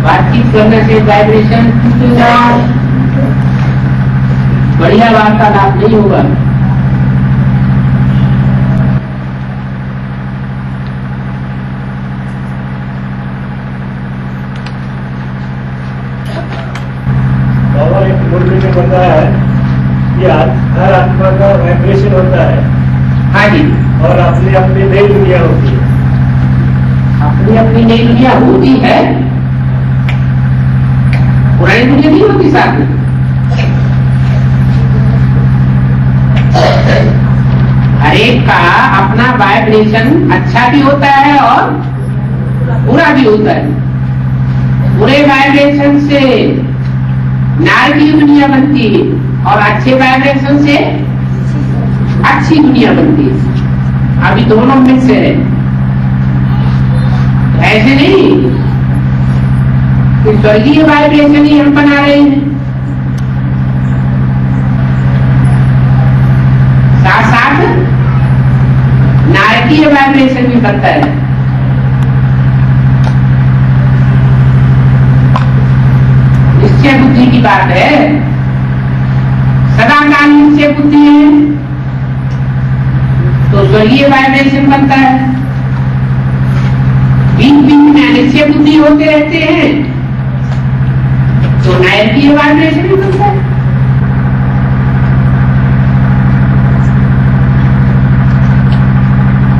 बातचीत करने से वाइब्रेशन बढ़िया वार्तालाप नहीं होगा। बाबा एक मुरली में बताया है कि हर आत्मा का वाइब्रेशन होता है। हाँ जी। और अपनी अपनी नई दुनिया होती है। अपनी अपनी नई दुनिया होती है, पुरानी दुनिया नहीं होती साथ में। हर एक का अपना वाइब्रेशन अच्छा भी होता है और बुरा भी होता है। बुरे वाइब्रेशन से नारकीय दुनिया बनती है और अच्छे वाइब्रेशन से अच्छी दुनिया बनती है। अभी दोनों मिक्स है, ऐसे नहीं कि स्वर्गीय वाइब्रेशन ही हम बना रहे हैं, साथ साथ नारकीय वाइब्रेशन भी बनता है। निश्चय बुद्धि की बात है, सदा काल निश्चय बुद्धि है तो स्वर्गीय वाइब्रेशन बनता है। बीच बीच में अनिश्चय बुद्धि होते रहते हैं तो नारकीय वाइब्रेशन भी बनता है।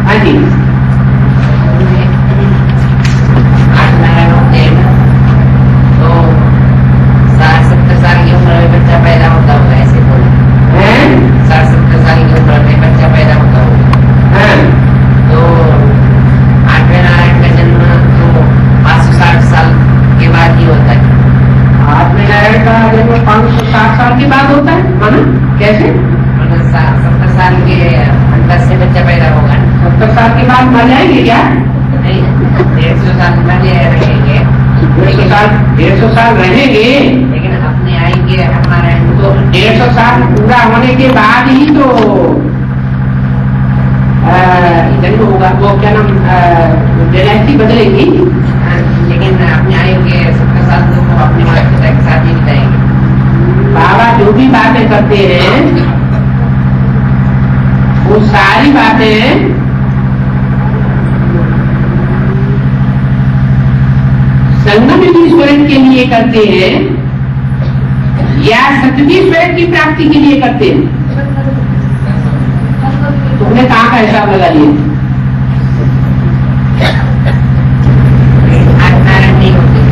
हाँ जी। तो 60-70 साल की उम्र में बच्चा पैदा होता होगा, ऐसे बोले। 60-70 साल की उम्र में बच्चा पैदा होता होगा। तो आठवें नारायण का जन्म तो 560 साल के बाद ही होता है। आठवें नारायण का जन्म 560 साल के बाद होता है। माना कैसे? 70 साल के अंदर से बच्चा पैदा होगा। 70 साल के बाद मर जाएंगे क्या? नहीं, 150 साल पहले रहेंगे। 150 साल रहेंगे, लेकिन अपने आएंगे हमारे तो 150 साल पूरा होने के बाद ही तो जन्म होगा। वो क्या नाम, डायनेस्टी बदलेगी। लेकिन अपने आएंगे 70 साल तो अपने माता पिता के साथ ही बिताएंगे। बाबा जो भी बातें करते हैं वो सारी बातें संगम ईश्वर के लिए करते हैं या सतवी स्वयं की प्राप्ति के लिए करते हैं। तुमने कहाँ का हिसाब लगा लिया? नारायण नहीं होते हैं।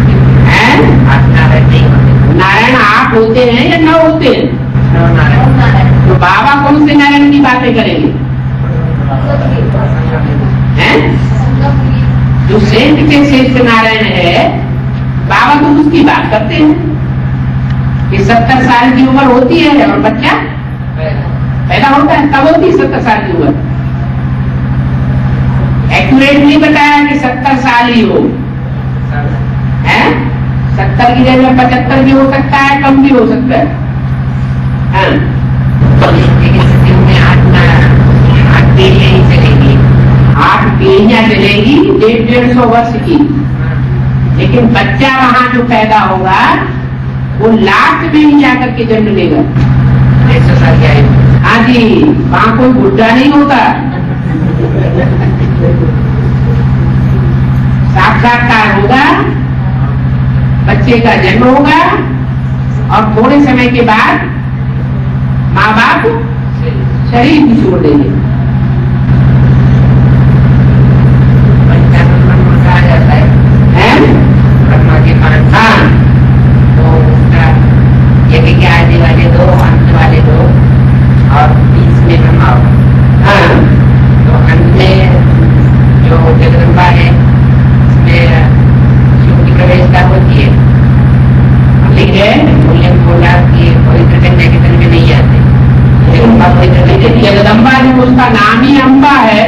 नारायण नहीं होते। नारायण आप होते हैं या न होते हैं? नारायण। तो बाबा कौन से नारायण की बातें करेंगे? हैं? जो श्रेष्ठ के श्रेष्ठ नारायण है, बाबा तो उसकी बात करते हैं कि 70 साल की उम्र होती है और बच्चा पैदा होता है। तब होती 70 साल की उम्र। एक्यूरेट नहीं बताया कि 70 साल ही हो, है 70 की जगह 75 भी हो सकता है, कम भी हो सकता है। हाँ। में 8 पीढ़ियां ही चलेगी। 8 पीढ़ियां चलेगी 150 वर्ष की। लेकिन बच्चा वहां जो पैदा होगा वो लास्ट में ही जाकर के जन्म लेगा। 150 साल की आयु। हाँ जी, वहां कोई बुढ़ा नहीं होता। साक्षात्कार होगा, बच्चे का जन्म होगा और थोड़े समय के बाद माँ बाप शरीर भी छोड़ देंगे। कहा जाता है ब्रह्मा के पांच। हाँ। तो उसका यज्ञ के आने वाले 2, अंत वाले 2 और बीच में ब्रह्मा। हाँ। तो अंत में जो जगदम्बा है उसमें शिव की प्रवेशता होती है। ठीक है। मूल्य बोला कि पवित्र कन्या के तन में नहीं आते। लेकिन जगदम्बा जो उसका नाम ही अम्बा है,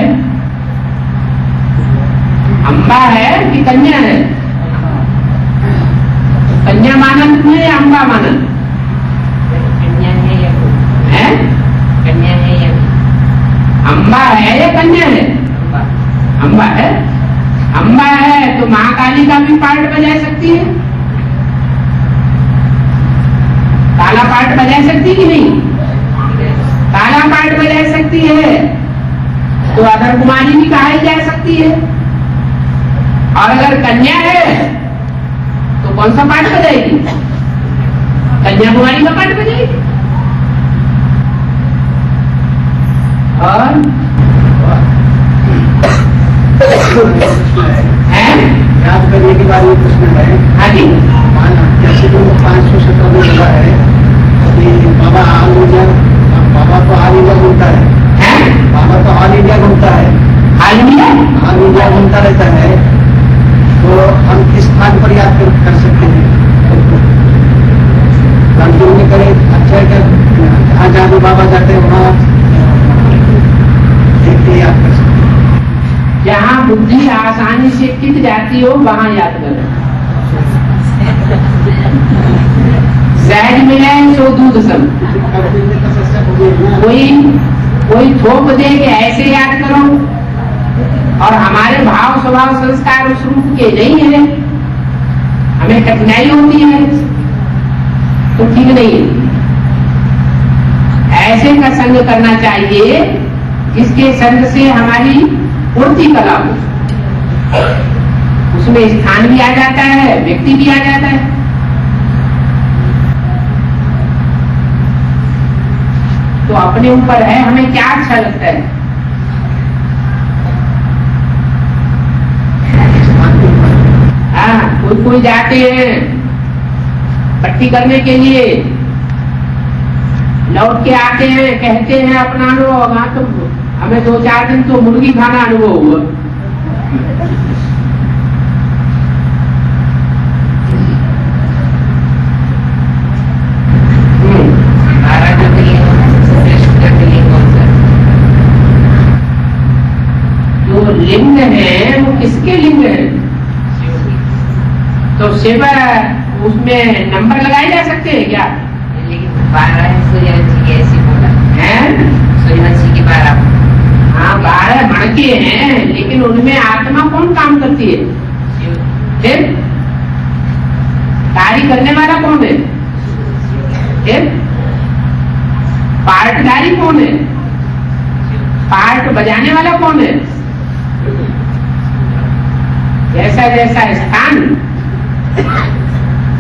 अम्बा है कि कन्या है? कन्या माना तुमने या अम्बा माना? कन्या है या है? कन्या है या अम्बा है या कन्या है? अम्बा। अम्बा है। महाकाली का भी पार्ट बजा सकती है, काला पार्ट बजा सकती कि नहीं? काला पार्ट बजा सकती है, तो अधर कुमारी भी कहा जा सकती है। और अगर कन्या है तो कौन सा पार्ट बजाएगी? कन्याकुमारी का पार्ट बजाएगी। और याद करने के बाद ये प्रश्न है। हाँ जी, जैसे जो 517 में बोला है कि बाबा ऑल इंडिया, बाबा तो ऑल इंडिया घूमता है, बाबा तो ऑल इंडिया घूमता है, ऑल इंडिया घूमता रहता है, तो हम किस स्थान पर याद कर सकते हैं? कंट्रोल में करें, अच्छा है क्या? जहाँ जहाँ भी बाबा जाते हैं वहाँ देख के याद कर सकते हैं। जहाँ बुद्धि आसानी से टिक जाती हो वहाँ याद करो। सहज मिले सो दूध सम। कोई थोप दे के ऐसे याद करो और हमारे भाव स्वभाव संस्कार उस रूप के नहीं है, हमें कठिनाई होती है, तो ठीक नहीं है। ऐसे का संग करना चाहिए जिसके संग से हमारी पूर्ति कला हो, उसमें स्थान भी आ जाता है, व्यक्ति भी आ जाता है। तो अपने ऊपर है हमें क्या अच्छा लगता है। हाँ, कोई जाते हैं पट्टी करने के लिए, लौट के आते हैं, कहते हैं अपना अनुभव। हाँ, तो हमें 2-4 दिन तो मुर्गी खाना अनुभव हुआ। जो लिंग है वो किसके लिंग है? तो शिव उसमें नंबर लगाए जा सकते हैं क्या? लेकिन 12 सूर्यवंशी के ऐसी बोला है, सूर्यवंशी की 12। हाँ, 12 मणके हैं, लेकिन उनमें आत्मा कौन काम करती है? फिर कार्य करने वाला कौन है? फिर पार्टदारी कौन है? पार्ट बजाने वाला कौन है? जैसा जैसा स्थान,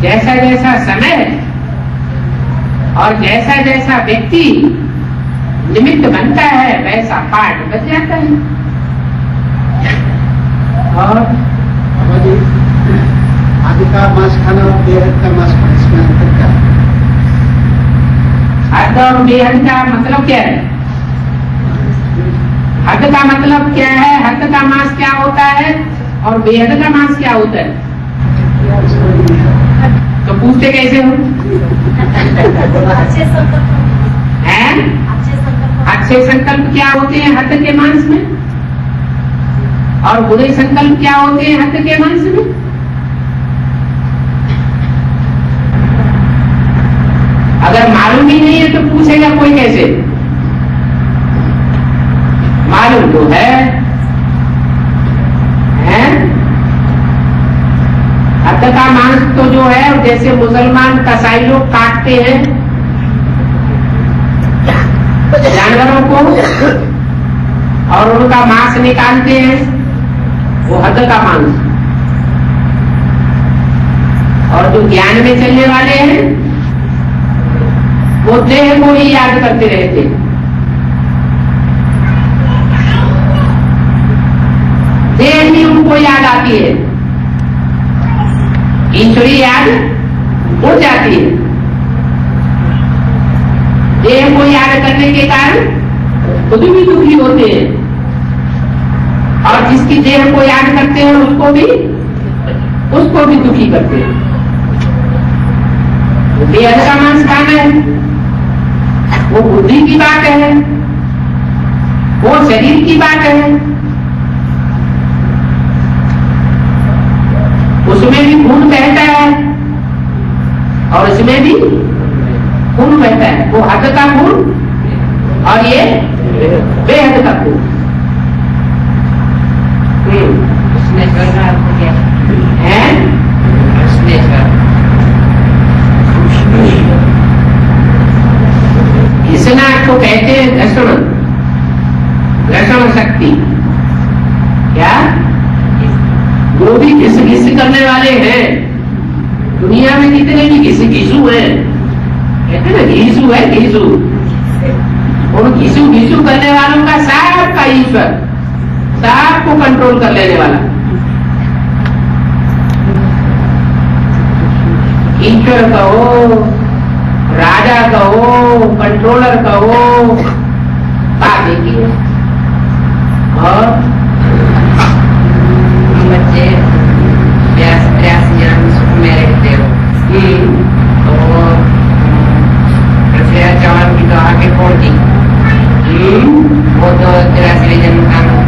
जैसा जैसा समय और जैसा जैसा व्यक्ति निमित्त बनता है वैसा पार्ट बच जाता है। और आदि का मांस खाना और बेहद का मांस खाना, इसमें अंतर क्या है? हद और बेहद का मतलब क्या है? हद का मतलब क्या है? हद का मांस क्या होता है और बेहद का मांस क्या होता है? तो पूछते कैसे हो? हैं? अच्छे संकल्प क्या होते हैं हद के मांस में, और बुरे संकल्प क्या होते हैं हद के मांस में? अगर मालूम ही नहीं है तो पूछेगा कोई कैसे? मालूम तो है, हैं? हद का मांस तो जो है, जैसे मुसलमान कसाई लोग काटते हैं जानवरों को और उनका मांस निकालते हैं, वो हद का मांस। और जो ज्ञान में चलने वाले हैं वो देह को ही याद करते रहते हैं। देह ही उनको याद आती है, ईश्वरी याद उड़ जाती है। देह को याद करने के कारण खुद भी दुखी होते हैं, और जिसकी देह को याद करते हैं उसको भी दुखी करते हैं। देह का मांस खाना है, वो बुद्धि की बात है, वो शरीर की बात है, उसमें भी खून बहता है और इसमें भी खून बहता है। वो हद का खून और ये बेहद का खून। उसने स्वर्ग में आपको क्या कहते हैं घर्षण, घर्षण शक्ति। क्या? जो भी घिस घिस करने वाले हैं दुनिया में, कितने भी घिस घिसू है, कहते हैं ना घिसू है, घिसू। उन घिसू घिसू करने वालों का साफ का ईश्वर, साफ को कंट्रोल कर लेने वाला ईश्वर कहो, राजा कहो, कंट्रोलर कहो, बात एक ही है। और बच्चे 82 जन्म सुख में रहते हो, तो पृथ्वीराज चौहान की तो आगे कौन थी? वो तो 83 जन्म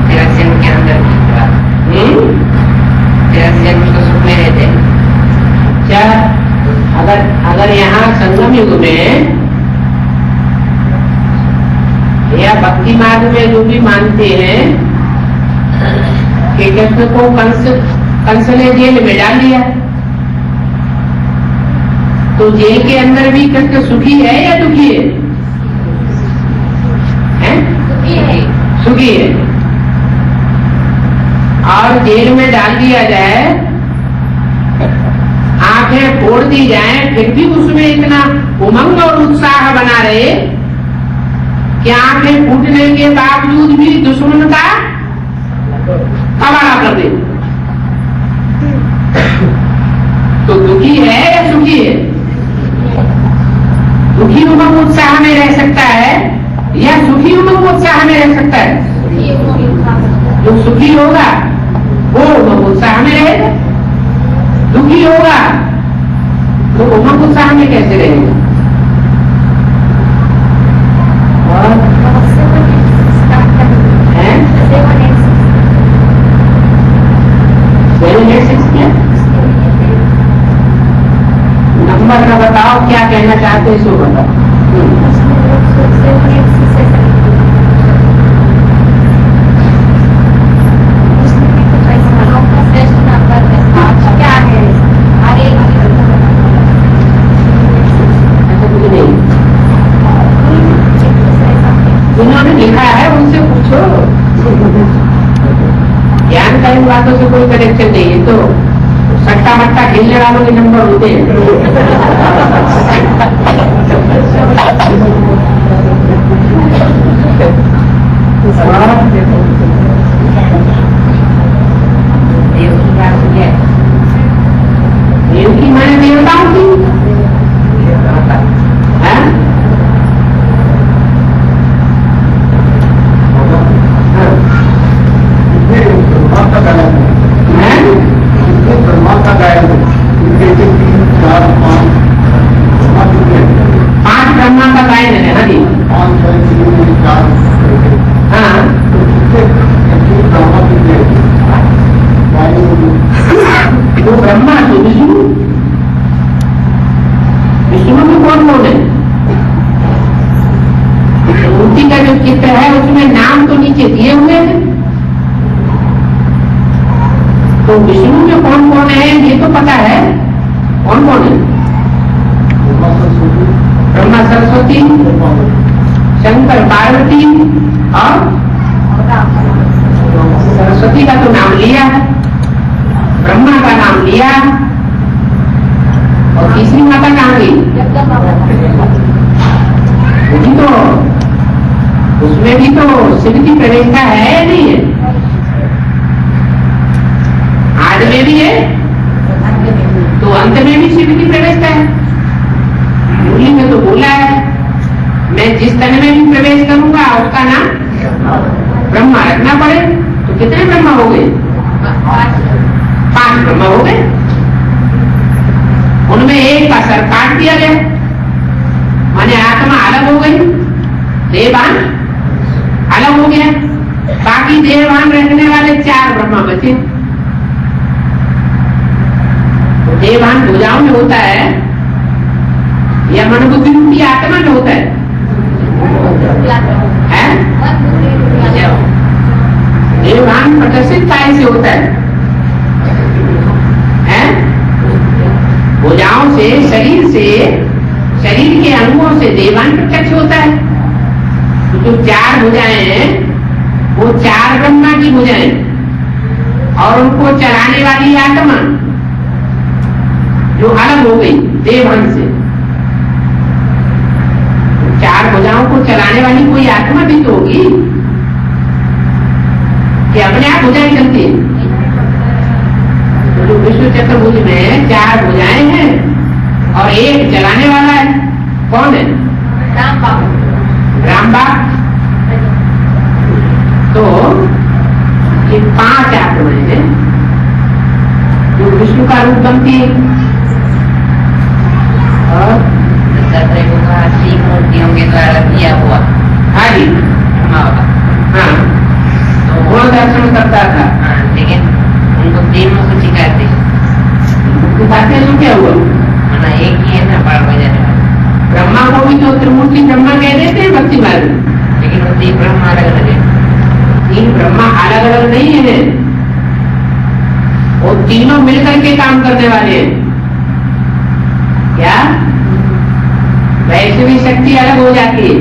के अंदर की था। 83 जन्म तो सुख में रहते। क्या अगर यहाँ संगम युग में या भक्ति मार्ग में जो भी मानते हैं कि कृष्ण को कंस ने जेल में डाल दिया, तो जेल के अंदर भी कृष्ण सुखी है या दुखी है? सुखी है। और जेल में डाल दिया जाए, आंखें फोड़ दी जाएं, फिर भी उसमें इतना उमंग और उत्साह बना रहे कि आंखें फूटने के बावजूद भी दुश्मन का कबाड़ा कर दे। तो दुखी है या सुखी है? दुखी उमंग उत्साह में रह सकता है या सुखी उमंग उत्साह में रह सकता है? जो सुखी होगा वो उमंग उत्साह में रहेगा, दुखी होगा तो उमंग उत्साह में कैसे रहेगा? और नंबर का बताओ, क्या कहना चाहते हैं सो बताओ। उन्होंने लिखा है उनसे पूछो, ज्ञान का इन बातों से कोई कनेक्शन नहीं है। तो सट्टा मट्टा खेलने वालों के नंबर होते हैं। देव की माने देवताओं की चित्र है उसमें नाम तो नीचे दिए हुए हैं, तो विष्णु में कौन कौन है ये तो पता है। कौन कौन है? ब्रह्मा सरस्वती, शंकर पार्वती और सरस्वती का तो नाम लिया, ब्रह्मा का नाम लिया, और तीसरी माता कहाँ गई? वही तो, उसमें भी तो शिव की प्रवेशता है या नहीं है? आदि में भी है तो अंत में भी शिव की प्रवेशता है। मूली में तो बोला है मैं जिस तन में भी प्रवेश करूंगा उसका नाम ब्रह्मा रखना पड़े। तो कितने ब्रह्मा हो गए? 5 ब्रह्मा हो गए। उनमें एक का सर काट दिया गया, माने आत्मा अलग हो गई, देवान अलग हो गया, बाकी देवान रखने वाले 4 ब्रह्मा बचे। तो देवान भुजाओं में होता है या मन बुद्धि रूपी आत्मा में होता है? देवान प्रदर्शित काय से होता है? भुजाओं से, शरीर के अंगों से देवान प्रत्यक्ष होता है। जो 4 भुजाएं हैं वो 4 ब्रह्मा की भुजाएं, और उनको चलाने वाली आत्मा जो अलग हो गई देवहन से। 4 भुजाओं को चलाने वाली कोई आत्मा भी तो होगी कि अपने आप भुजाएं चलती है। तो जो विष्णु चतुर्भुज में 4 भुजाएं हैं और एक चलाने वाला है, कौन है? रामबा। तो ये 5 आत्माएं हैं जो विष्णु का रूप बनती है। और दत्तात्रेय को कहा 3 मूर्तियों के द्वारा किया हुआ। हाँ जी, हाँ, तो वो दर्शन करता था। हाँ, लेकिन उनको 3 मुख सिखाते तो क्या हुआ? ना एक ही है ना बाढ़ बजाने वाला। ब्रह्मा को भी तो त्रिमूर्ति ब्रह्मा कह देते हैं भक्ति मार्ग में, लेकिन वो 3 ब्रह्मा अलग अलग है। 3 ब्रह्मा अलग अलग नहीं है, वो तीनों मिलकर के काम करने वाले हैं। क्या वैष्णवी शक्ति अलग हो जाती है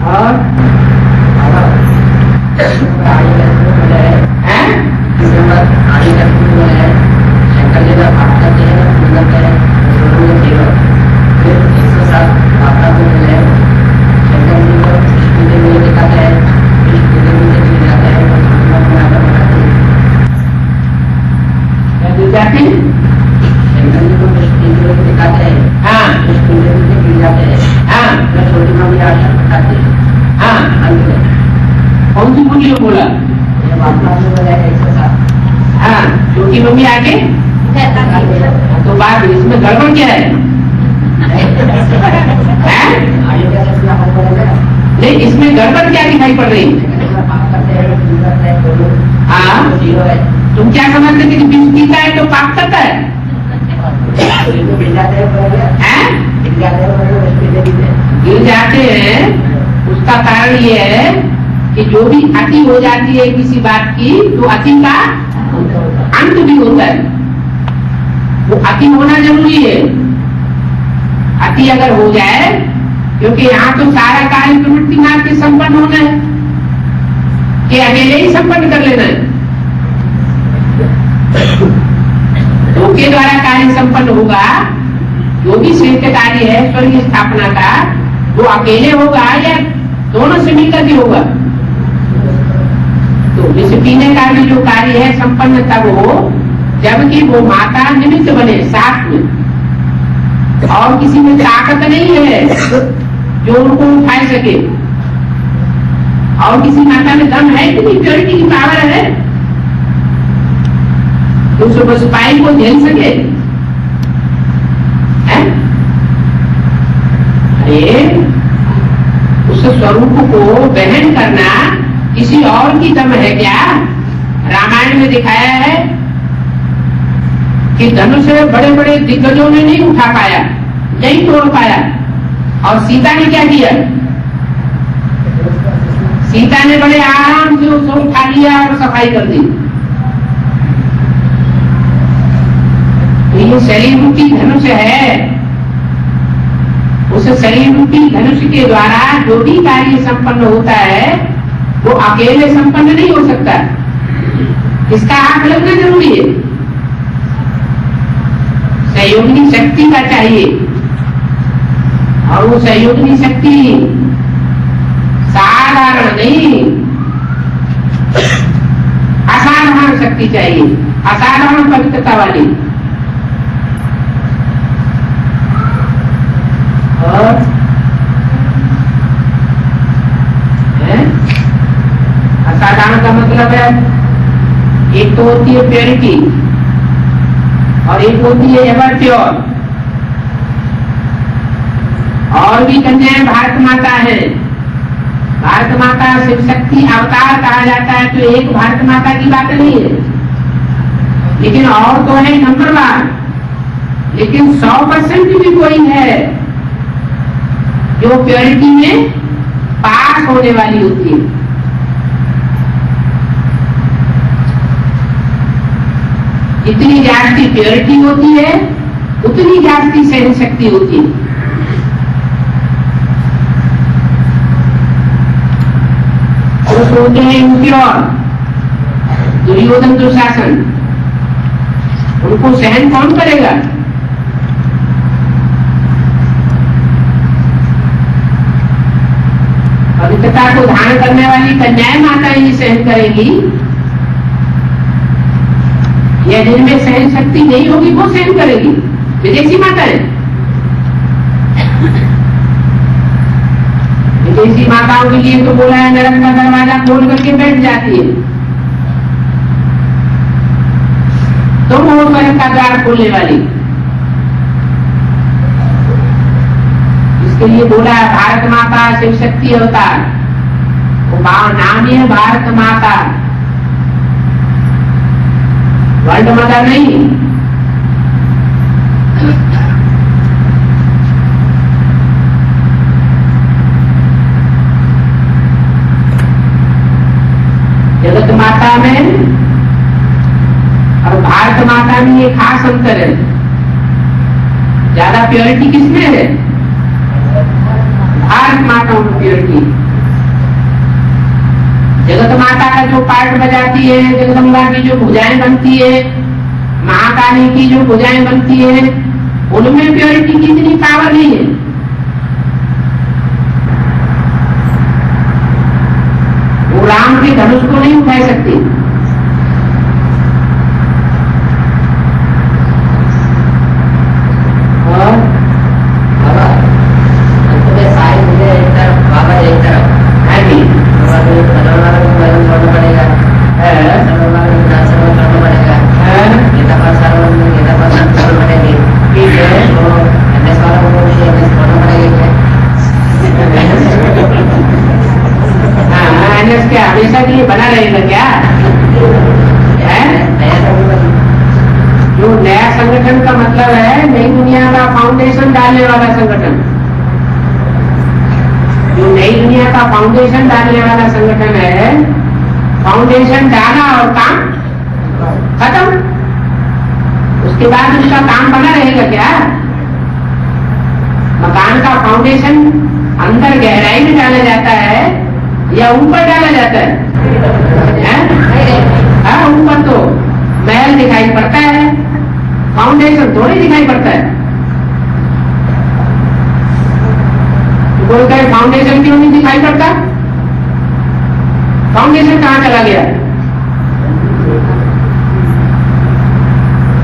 और शंकर जी का भक्त करते हैं, मतलब है सेवक। फिर 107 माता को मिल है, शंकर जी को विष्णु देव में दिखाते हैं, विष्णु देव में चले जाते हैं, जाते हैं। शंकर जी को विष्णु देव में दिखाते हैं, हाँ, विष्णु देव में गिर जाते हैं। हाँ, फिर छोटी माँ भी आकर बताते हैं। हाँ, अंत में कौन सी बोलिए बोला? ये माता को मिल है 107। हाँ, छोटी मम्मी आगे तो बात इसमें गड़बड़ क्या है? नहीं, इसमें गड़बड़ क्या दिखाई पड़ रही? हाँ, तुम क्या समझते थे कि बीज पीता है तो पाप करता है? गिर जाते हैं, उसका कारण ये है कि जो भी अति हो जाती है किसी बात की, तो अति का अंत भी होता है। वो अति होना जरूरी है। अति अगर हो जाए, क्योंकि यहाँ तो सारा कार्य प्रवृत्तिनाथ के संपन्न होना है कि अकेले ही संपन्न कर लेना है। दो के द्वारा कार्य संपन्न होगा, जो भी श्रेष्ठ कार्य है स्वर्ग स्थापना का, वो अकेले होगा या दोनों से मिलकर के होगा। तो जैसे पीने का भी जो कार्य है संपन्न तब हो जबकि वो माता निमित्त बने साथ में, और किसी में ताकत नहीं है जो उनको उठा सके, और किसी माता में दम है कि नहीं, प्योरिटी की पावर है तो उस बस पाई को झेल सके। अरे उस स्वरूप को वहन करना किसी और की दम है क्या? रामायण में दिखाया है कि धनुष बड़े बड़े दिग्गजों ने नहीं उठा पाया, नहीं तोड़ पाया, और सीता ने क्या किया? सीता ने बड़े आराम से उसे उठा लिया और सफाई कर दी। तो ये शरीर रूपी धनुष है, उस शरीर रूपी धनुष के द्वारा जो भी कार्य संपन्न होता है वो अकेले संपन्न नहीं हो सकता, इसका हाथ लगना जरूरी है, सहयोगिनी शक्ति का चाहिए। और वो सहयोगिनी शक्ति साधारण नहीं, असाधारण शक्ति चाहिए, असाधारण पवित्रता वाली। और असाधारण का मतलब है, एक तो होती है प्योरिटी और एक होती है एवर प्योर। और भी कन्याएं भारत माता है, भारत माता शिव शक्ति अवतार कहा जाता है, तो एक भारत माता की बात नहीं है, लेकिन और तो है नंबर 1, लेकिन 100% भी कोई है जो प्योरिटी में पास होने वाली होती है। जितनी जास्ती प्योरिटी होती है उतनी जास्ती सहन शक्ति होती है। और सोते हैं इम्प्योर दुर्योधन दुशासन, उनको सहन कौन करेगा? पवित्रता को धारण करने वाली कन्याएं माता ही सहन करेगी, या जिनमें सहन शक्ति नहीं होगी वो सहन करेगी? विदेशी माताएं, विदेशी माताओं के लिए तो बोला है नरक का दरवाजा खोल करके बैठ जाती है, तो वो नरक का द्वार खोलने वाली। इसके लिए बोला है भारत माता शिव शक्ति अवतार, वो नाम ही है भारत माता, वर्ल्ड मदर नहीं। जगत माता में और भारत माता में ये खास अंतर है। ज्यादा प्योरिटी किसमें है? भारत माता में प्योरिटी। जगत माता का जो पार्ट बजाती है, जगदम्बा की जो भुजाएं बनती है, महाकाली की जो भुजाएं बनती है, उनमें प्योरिटी की इतनी पावर नहीं है। वो राम के धनुष को नहीं उठा सकती। और बाबा तुम्हें सारी मुझे एक तरफ, बाबा एक तरफ है भी करना पड़ेगा, करना पड़ेगा, गीता पाठ करनी पड़ेगी, ठीक है। तो एनएस वालों को भी एनएस करना पड़ेगा। हाँ, एनएस क्या हमेशा के लिए बना रहेगा क्या? जो नया संगठन का मतलब है नई दुनिया का फाउंडेशन डालने वाला संगठन, जो नई दुनिया का फाउंडेशन डालने वाला संगठन है, फाउंडेशन डाला और काम खत्म, उसके बाद उसका काम बना रहेगा क्या? मकान का फाउंडेशन अंदर गहराई में डाला जाता है या ऊपर डाला जाता है? हाँ, ऊपर तो महल दिखाई पड़ता है, फाउंडेशन थोड़ी दिखाई पड़ता है। तो कोई कहे फाउंडेशन क्यों नहीं दिखाई पड़ता? फाउंडेशन कहाँ चला गया?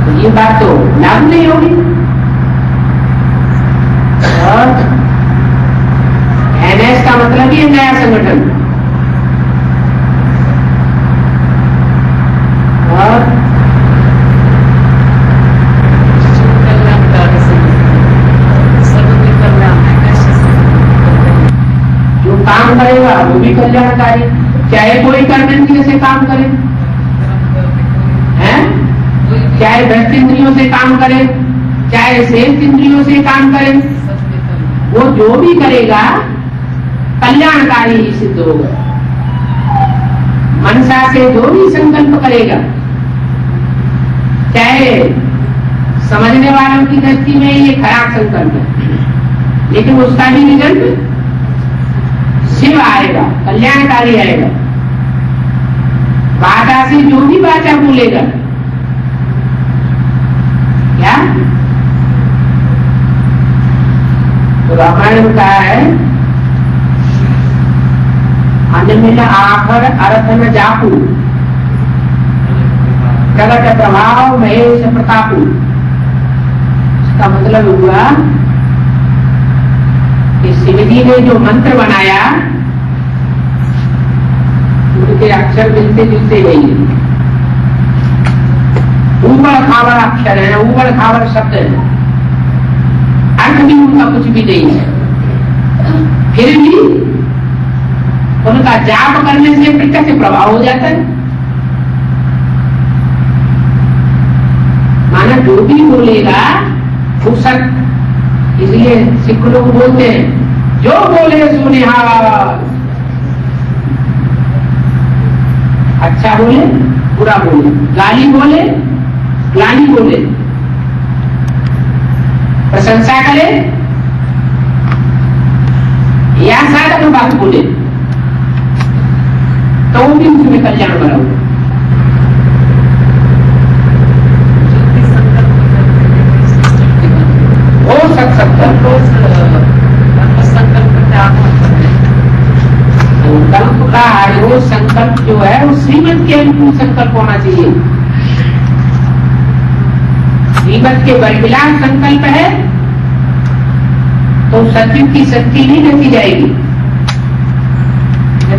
तो ये बात तो लागू नहीं होगी। और एनएस का मतलब ही नया संगठन। और जो काम करेगा वो भी कल्याणकारी, चाहे कोई कर्मेंद्रिय से काम करे, हैं? चाहे भ्रष्ट इंद्रियों से काम करे, चाहे शेष इंद्रियों से काम करे, वो जो भी करेगा कल्याणकारी ही सिद्ध होगा। मनसा से जो भी संकल्प करेगा, चाहे समझने वालों की दृष्टि में ये खराब संकल्प है, लेकिन उसका भी रिजल्ट शिव आएगा, कल्याणकारी आएगा। वाचा से जो भी वाचा बोलेगा, क्या तो रामायण में कहा है, अन्य आखर अर्थ न जापू, प्रगट प्रभाव महेश प्रतापू। इसका मतलब हुआ कि शिवजी ने जो मंत्र बनाया उनके अक्षर मिलते जुलते नहीं है, ऊबड़ खाबड़ अक्षर है, ऊबड़ खाबड़ शब्द है, अर्थ भी उनका कुछ भी नहीं है। फिर भी उनका जाप करने से प्रत्यक्ष प्रभाव हो जाता है। माना जो भी बोलेगा वो सत्य, इसलिए सिख लोग बोलते हैं जो बोले सो निहाल। अच्छा बोले, बुरा बोले, गाली बोले, ग्लानि बोले, प्रशंसा करे या साधारण बात बोले, भी उसमें कल्याण भरा हुआ। हो सकता संकल्प का आयो संकल्प जो है वो श्रीमत के अनुकूल संकल्प होना चाहिए। श्रीमत के बरखिलाफ संकल्प है तो सतयुग की शक्ति नहीं रची जाएगी,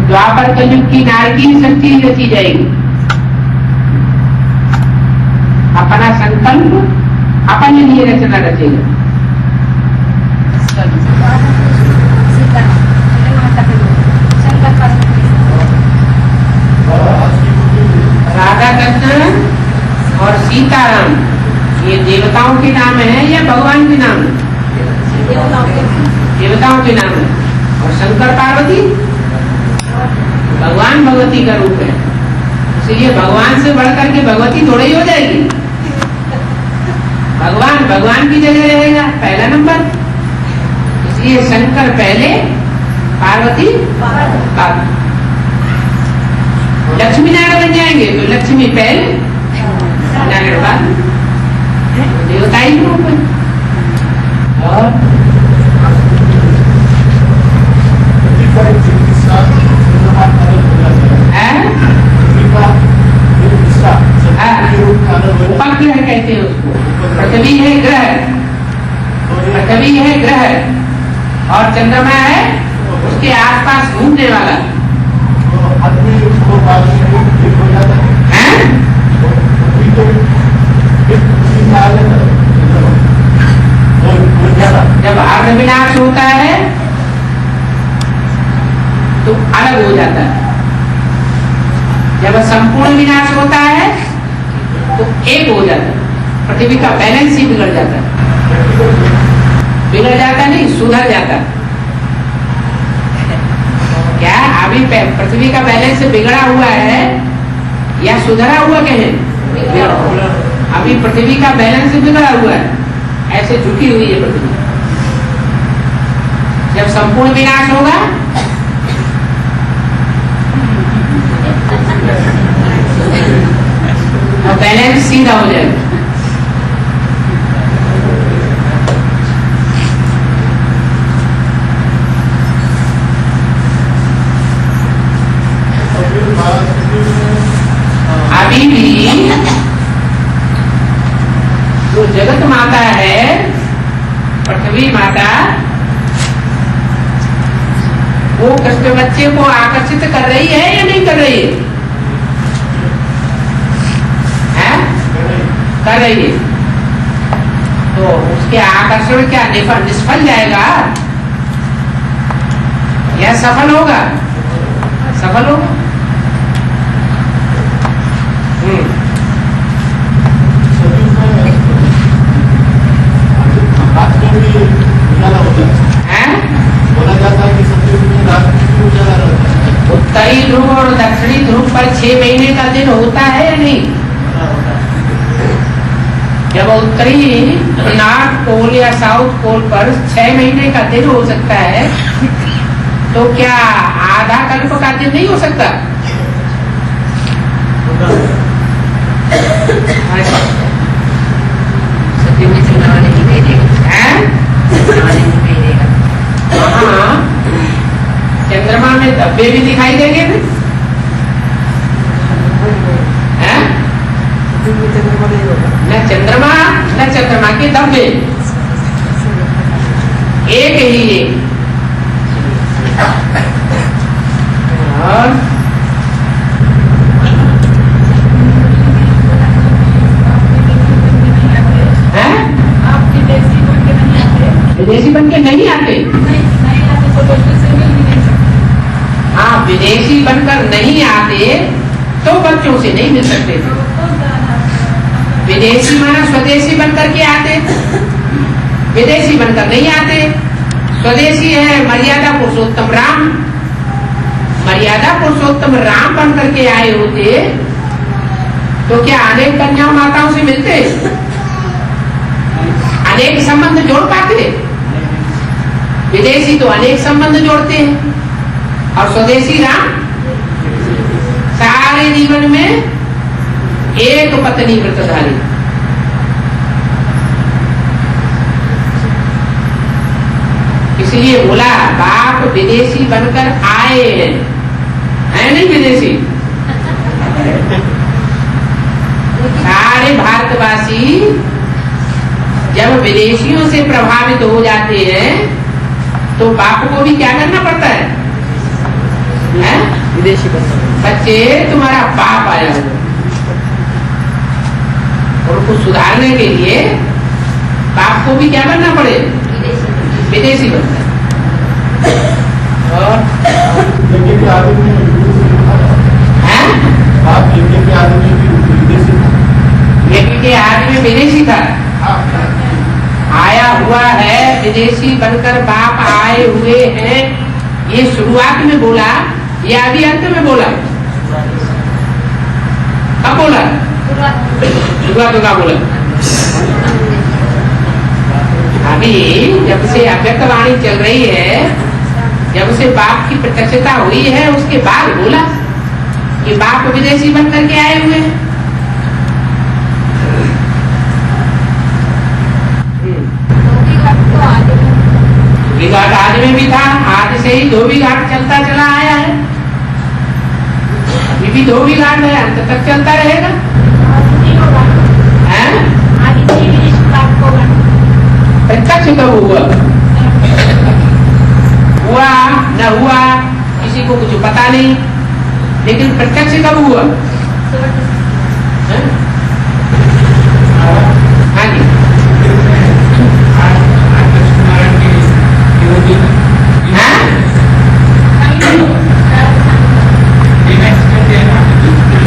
द्वापर कलयुग की नारकी शक्ति रची जाएगी। अपना संकल्प अपने लिए रचना रचेगा। राधा कृष्ण और सीताराम ये देवताओं के नाम है या भगवान के नाम है? देवताओं के नाम है। और शंकर पार्वती भगवान भगवती का रूप है, इसलिए भगवान से बढ़कर के भगवती थोड़ी ही हो जाएगी। भगवान भगवान की जगह रहेगा पहला नंबर, इसलिए शंकर पहले पार्वती बाद। लक्ष्मी नारायण बन जाएंगे तो लक्ष्मी पहले नारायण बाद, देवता ही रूप है। और उपग्रह कहते हैं उसको। पृथ्वी है ग्रह, पृथ्वी है ग्रह और चंद्रमा है उसके आसपास घूमने वाला। जब अर्ध विनाश होता है तो अलग हो जाता है, जब संपूर्ण विनाश होता है तो एक हो जाता है। पृथ्वी का बैलेंस ही बिगड़ जाता है, बिगड़ जाता नहीं सुधर जाता है। क्या अभी पृथ्वी का बैलेंस बिगड़ा हुआ है या सुधरा हुआ कहें? अभी पृथ्वी का बैलेंस बिगड़ा हुआ है, ऐसे झुकी हुई है पृथ्वी। जब संपूर्ण विनाश होगा तो बैलेंस सीधा हो जाएगा। अभी भी जो जगत माता है पृथ्वी माता वो कृष्ण बच्चे को आकर्षित कर रही है या नहीं कर रही है? कर रही है। तो उसके आकर्षण क्या निष्फल जाएगा या सफल होगा? सफल होगा। बोला जाता है कि सतयुग में रात की उजाला रहता है। उत्तरी ध्रुव और दक्षिणी ध्रुव पर 6 महीने का दिन होता है या नहीं? जब उत्तरी नॉर्थ पोल या साउथ पोल पर 6 महीने का दिन हो सकता है तो क्या आधा कल्प का दिन नहीं हो सकता? सतयुग में चंद्रमा नहीं भेजेगा, चंद्रमा नहीं भेजेगा। हाँ, चंद्रमा में धब्बे भी दिखाई देंगे फिर? न चंद्रमा के धब्बे, एक ही एक। और विदेशी बन के नहीं आते। हाँ, विदेशी बनकर नहीं आते तो बच्चों से नहीं मिल सकते थे। विदेशी माना स्वदेशी बनकर के आते, विदेशी बनकर नहीं आते। स्वदेशी है मर्यादा पुरुषोत्तम राम, मर्यादा पुरुषोत्तम राम बनकर के आए होते तो क्या अनेक कन्याओं माताओं से मिलते, अनेक संबंध जोड़ पाते? विदेशी तो अनेक संबंध जोड़ते हैं और स्वदेशी राम सारे जीवन में एक पत्नी व्रतधारी। इसलिए बोला बाप विदेशी बनकर आए हैं, है नहीं विदेशी? सारे भारतवासी जब विदेशियों से प्रभावित हो जाते हैं तो बाप को भी क्या करना पड़ता है? विदेशी बच्चे तुम्हारा बाप आया है, उनको सुधारने के लिए बाप को भी क्या बनना पड़े? विदेशी बनता है। और यज्ञ के आदमी विदेशी था, आया हुआ है विदेशी बनकर बाप आए हुए हैं। ये शुरुआत में बोला या अभी अंत में बोला? कब बोला? शुरुआत का बोला। अभी जब से अव्यक्त वाणी चल रही है, जब से बाप की प्रत्यक्षता हुई है, उसके बाद बोला कि बाप विदेशी बन करके आए हुए हैं। धोबी घाट आज में भी था, आज से ही धोबी घाट चलता चला आया है, अभी भी धोबी घाट है, अंत तक चलता रहेगा। प्रत्यक्ष कब हुआ? हुआ न हुआ किसी को कुछ पता नहीं, लेकिन प्रत्यक्ष कब हुआ? हाँ जी,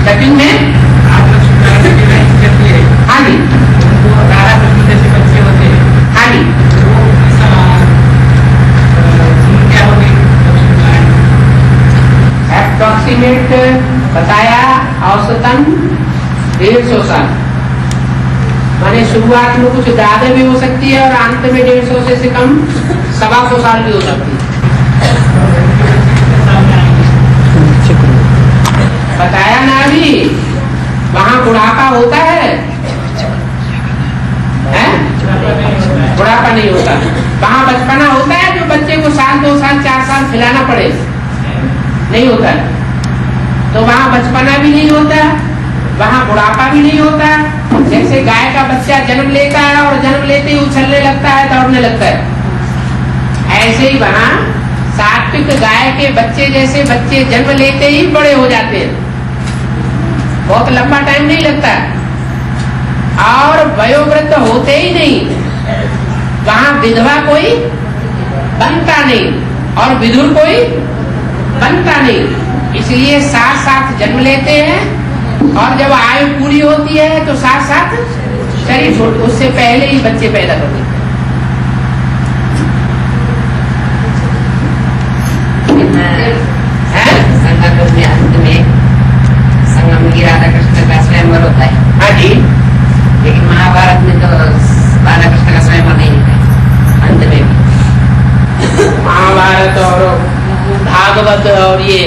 सेटिंग में हाँ जी, हाँ जी, एप्रोक्सीमेट बताया औसतन 150 साल, माने शुरुआत में कुछ ज्यादा भी हो सकती है और अंत में 150 से कम 125 साल भी हो सकती है। बताया ना अभी, वहाँ बुढ़ापा होता है? बुढ़ापा नहीं होता, वहाँ बचपना होता है जो बच्चे को 1 साल 2 साल 4 साल खिलाना पड़े, नहीं होता है। तो वहाँ बचपना भी नहीं होता, वहाँ बुढ़ापा भी नहीं होता। जैसे गाय का बच्चा जन्म लेता है और जन्म लेते ही उछलने लगता है, दौड़ने लगता है, ऐसे ही वहाँ सात्विक गाय के बच्चे जैसे बच्चे जन्म लेते ही बड़े हो जाते हैं, बहुत लंबा टाइम नहीं लगता, और वयोवृद्ध होते ही नहीं। वहाँ विधवा कोई बनता नहीं और विधुर कोई बनता नहीं, इसलिए साथ साथ जन्म लेते हैं, और जब आयु पूरी होती है तो साथ साथ शरीर छोड़, उससे पहले ही बच्चे पैदा कर देते हैं। संगम में अंत में संगम में राधा कृष्ण का स्वयंवर होता है। हाँ जी, लेकिन महाभारत में तो राधा कृष्ण का स्वयंवर नहीं होता है अंत में भी। महाभारत और भागवत और ये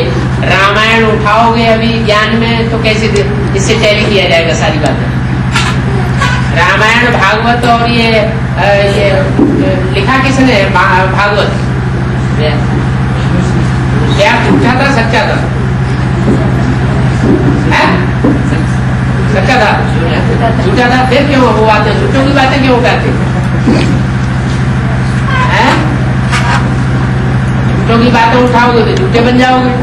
रामायण उठाओगे अभी ज्ञान में तो कैसे इससे टैली किया जाएगा सारी बातें। रामायण भागवत और ये लिखा किसने है? भागवत क्या झूठा था सच्चा था? सच्चा था, झूठा था, फिर क्यों वो बातें झूठों की बातें क्यों करते? झूठों की बातें उठाओगे तो झूठे बन जाओगे।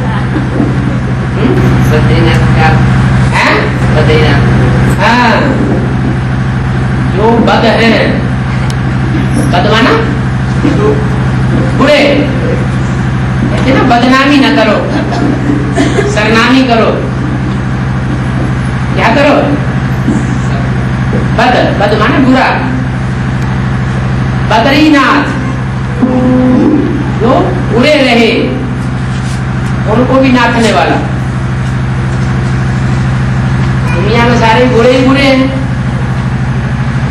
बद्रीनाथ का हैं? बद्रीनाथ, हाँ, जो बद है, बदमाना बुरे, कहते ना बदनामी न करो, सरनामी करो। क्या करो? बद, बद माने बुरा। बद्रीनाथ जो बुरे रहे, उनको भी नाथने वाला। दुनिया में सारे बुरे ही बुरे हैं,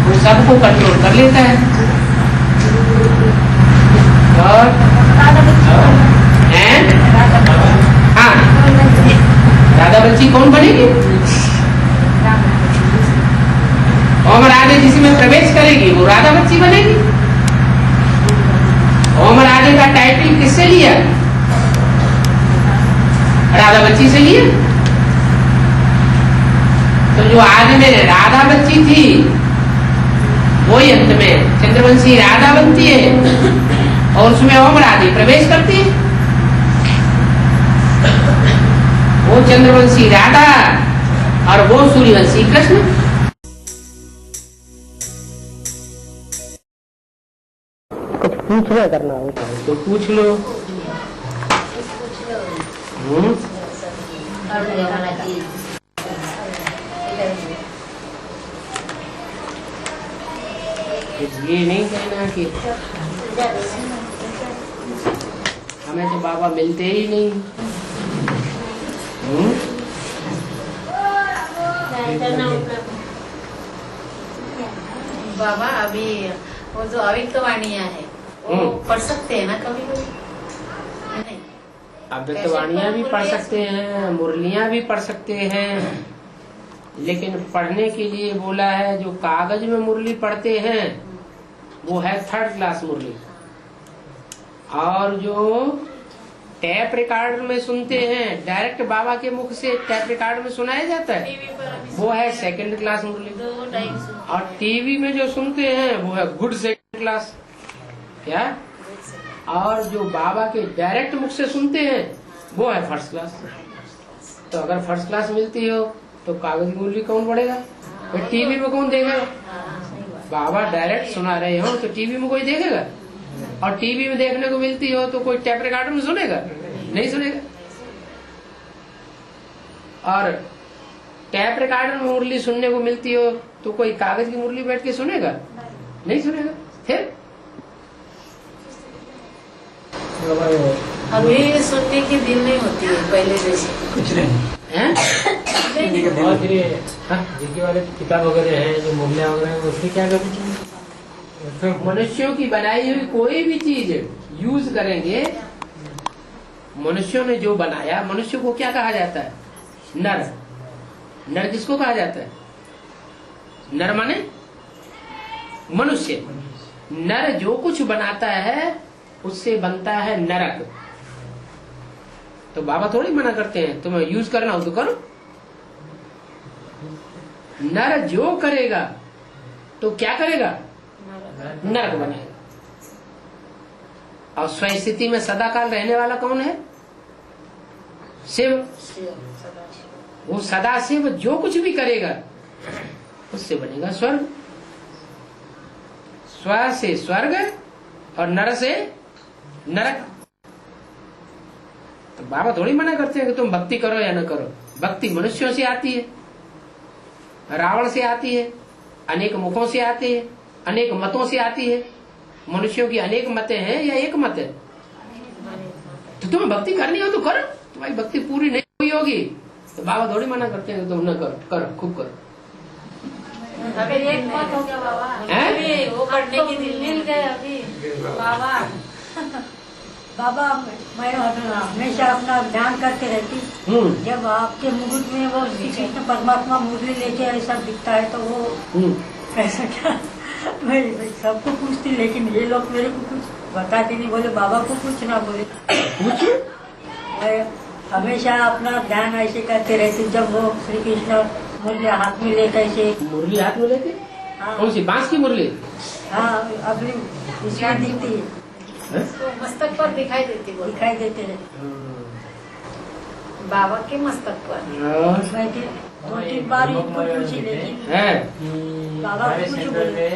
वो सबको कंट्रोल कर लेता है। और हैं? हाँ, राधा बच्ची कौन बनेगी? ओम राधे जिसमें प्रवेश करेगी वो राधा बच्ची बनेगी। ओम राधे का टाइटल किससे लिया? राधा बच्ची से लिया। तो जो आदि में राधा बच्ची थी वो अंत में चंद्रवंशी राधा बनती है और उसमें ओम राधे प्रवेश करती है। वो चंद्रवंशी राधा और वो सूर्यवंशी कृष्ण। कुछ पूछना करना होता है तो पूछ लो। ये नहीं कहना कि हमें तो बाबा मिलते ही नहीं। बाबा अभी वो जो अव्यक्त वाणियाँ है वो पढ़ सकते हैं ना कभी कभी? नहीं, अव्यक्त वाणियाँ भी पढ़ सकते हैं, मुरलियाँ भी पढ़ सकते हैं, लेकिन पढ़ने के लिए बोला है जो कागज में मुरली पढ़ते हैं वो है 3rd क्लास मुरली, और जो टैप रिकॉर्डर में सुनते हैं डायरेक्ट बाबा के मुख से टैप रिकॉर्डर में सुनाया जाता है टीवी पर अभी वो है 2nd क्लास मुरली, 2 टाइम सुनते और टीवी में जो सुनते हैं वो है गुड 2nd क्लास। क्या? और जो बाबा के डायरेक्ट मुख से सुनते हैं वो है 1st क्लास। तो अगर 1st क्लास मिलती हो तो कागज की मुरली कौन पढ़ेगा? फिर टीवी में कौन देखेगा? बाबा डायरेक्ट सुना रहे हो तो टीवी में कोई देखेगा? और टीवी में देखने को मिलती हो तो कोई टैप रिकॉर्डर में सुनेगा? नहीं सुनेगा। और टैप रिकॉर्डर में मुरली सुनने को मिलती हो तो कोई कागज की मुरली बैठ के सुनेगा? नहीं सुनेगा। फिर अभी सुनने की दिल नहीं होती है पहले जैसे। कुछ नहीं हैं? और फिर जिनके वाले किताब वगैरह है जो मुरलियाँ वगैरह है उसकी क्या करनी चाहिए? मनुष्यों की बनाई हुई कोई भी चीज यूज करेंगे, मनुष्यों ने जो बनाया, मनुष्य को क्या कहा जाता है? नर। नर किसको कहा जाता है? नर माने मनुष्य। नर जो कुछ बनाता है उससे बनता है नरक। तो बाबा थोड़ी मना करते हैं तुम्हें यूज करना हो तो करो। नर जो करेगा तो क्या करेगा? नरक बनेगा। और स्वस्थिति में सदाकाल रहने वाला कौन है? शिव। वो सदा शिव जो कुछ भी करेगा उससे बनेगा स्वर्ग। स्व से स्वर्ग और नर से नरक। तो बाबा थोड़ी मना करते हैं कि तुम भक्ति करो या न करो। भक्ति मनुष्यों से आती है, रावण से आती है, अनेक मुखों से आती है, अनेक मतों से आती है। मनुष्यों की अनेक मतें हैं या एक मत है? तो तुम्हें भक्ति करनी हो तो करो। तुम्हारी भक्ति पूरी नहीं हुई होगी तो बाबा थोड़ी मना करते हैं कि तुम न करो। करो, खूब करो। अभी एक मत हो गया बाबा। हैं? अभी वो पढ़ने की दिल मिल गए अभी बाबा। बाबा मैं हमेशा अपना ध्यान करते रहती। जब आपके मुकुट में वो श्री कृष्ण परमात्मा मुरली लेके ऐसा दिखता है तो वो कैसा क्या? मैं सबको पूछती लेकिन ये लोग मेरे को कुछ बताते नहीं। बोले बाबा को कुछ ना बोले। मैं हमेशा अपना ध्यान ऐसे करते रहती। जब वो श्री कृष्ण मुरली हाथ में लेकर ऐसे। मुरली हाथ में लेके? हाँ, कौन सी? बांस की मुरली? हाँ अपनी इसमें दिखती है, तो मस्तक पर दिखाई देती बोल दिखाई देते हैं। बाबा के मस्तक पर। मैं 2-3 बार इनको पूछी लेकिन है? बाबा हमारे कुछ सेंटर बोले। में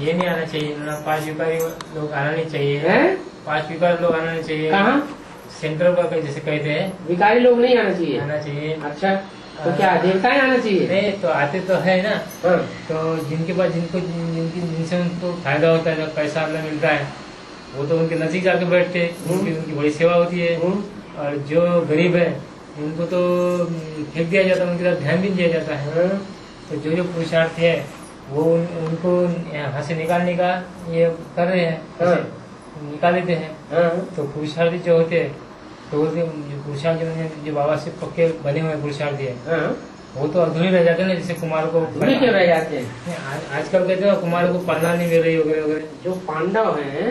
ये नहीं आना चाहिए, 5 विकारी लोग आना नहीं चाहिए। हैं? 5 विकारी लोग आना नहीं चाहिए। कहाँ? सेंटर पर जैसे कहते हैं भिखारी लोग नहीं आना चाहिए? आना चाहिए। अच्छा, तो क्या देवताएं आना चाहिए? नहीं तो आते तो है ना। हाँ। तो जिनके पास जिनसे उनको फायदा होता है, जब पैसा अपना मिलता है वो तो उनके नजदीक जाके बैठते हैं, उनकी बड़ी सेवा होती है। और जो गरीब है उनको तो फेंक दिया जाता है, उनकी तरफ ध्यान भी नहीं दिया जाता है। तो जो पुरुषार्थ है वो उनको यहाँ से निकालने का ये कर रहे हैं, निकाल देते हैं। तो पुरुषार्थी जो होते हैं तो बोलते जो पुरुषार्थ जो बाबा से पक्के बने हुए पुरुषार्थ है हाँ। वो तो अधूरे रह जाते हैं ना, जैसे कुमार को अधूरे क्यों रह जाते हैं? आजकल कहते हैं कुमार को पढ़ना नहीं मिल रही वगैरह वगैरह। जो पांडव हैं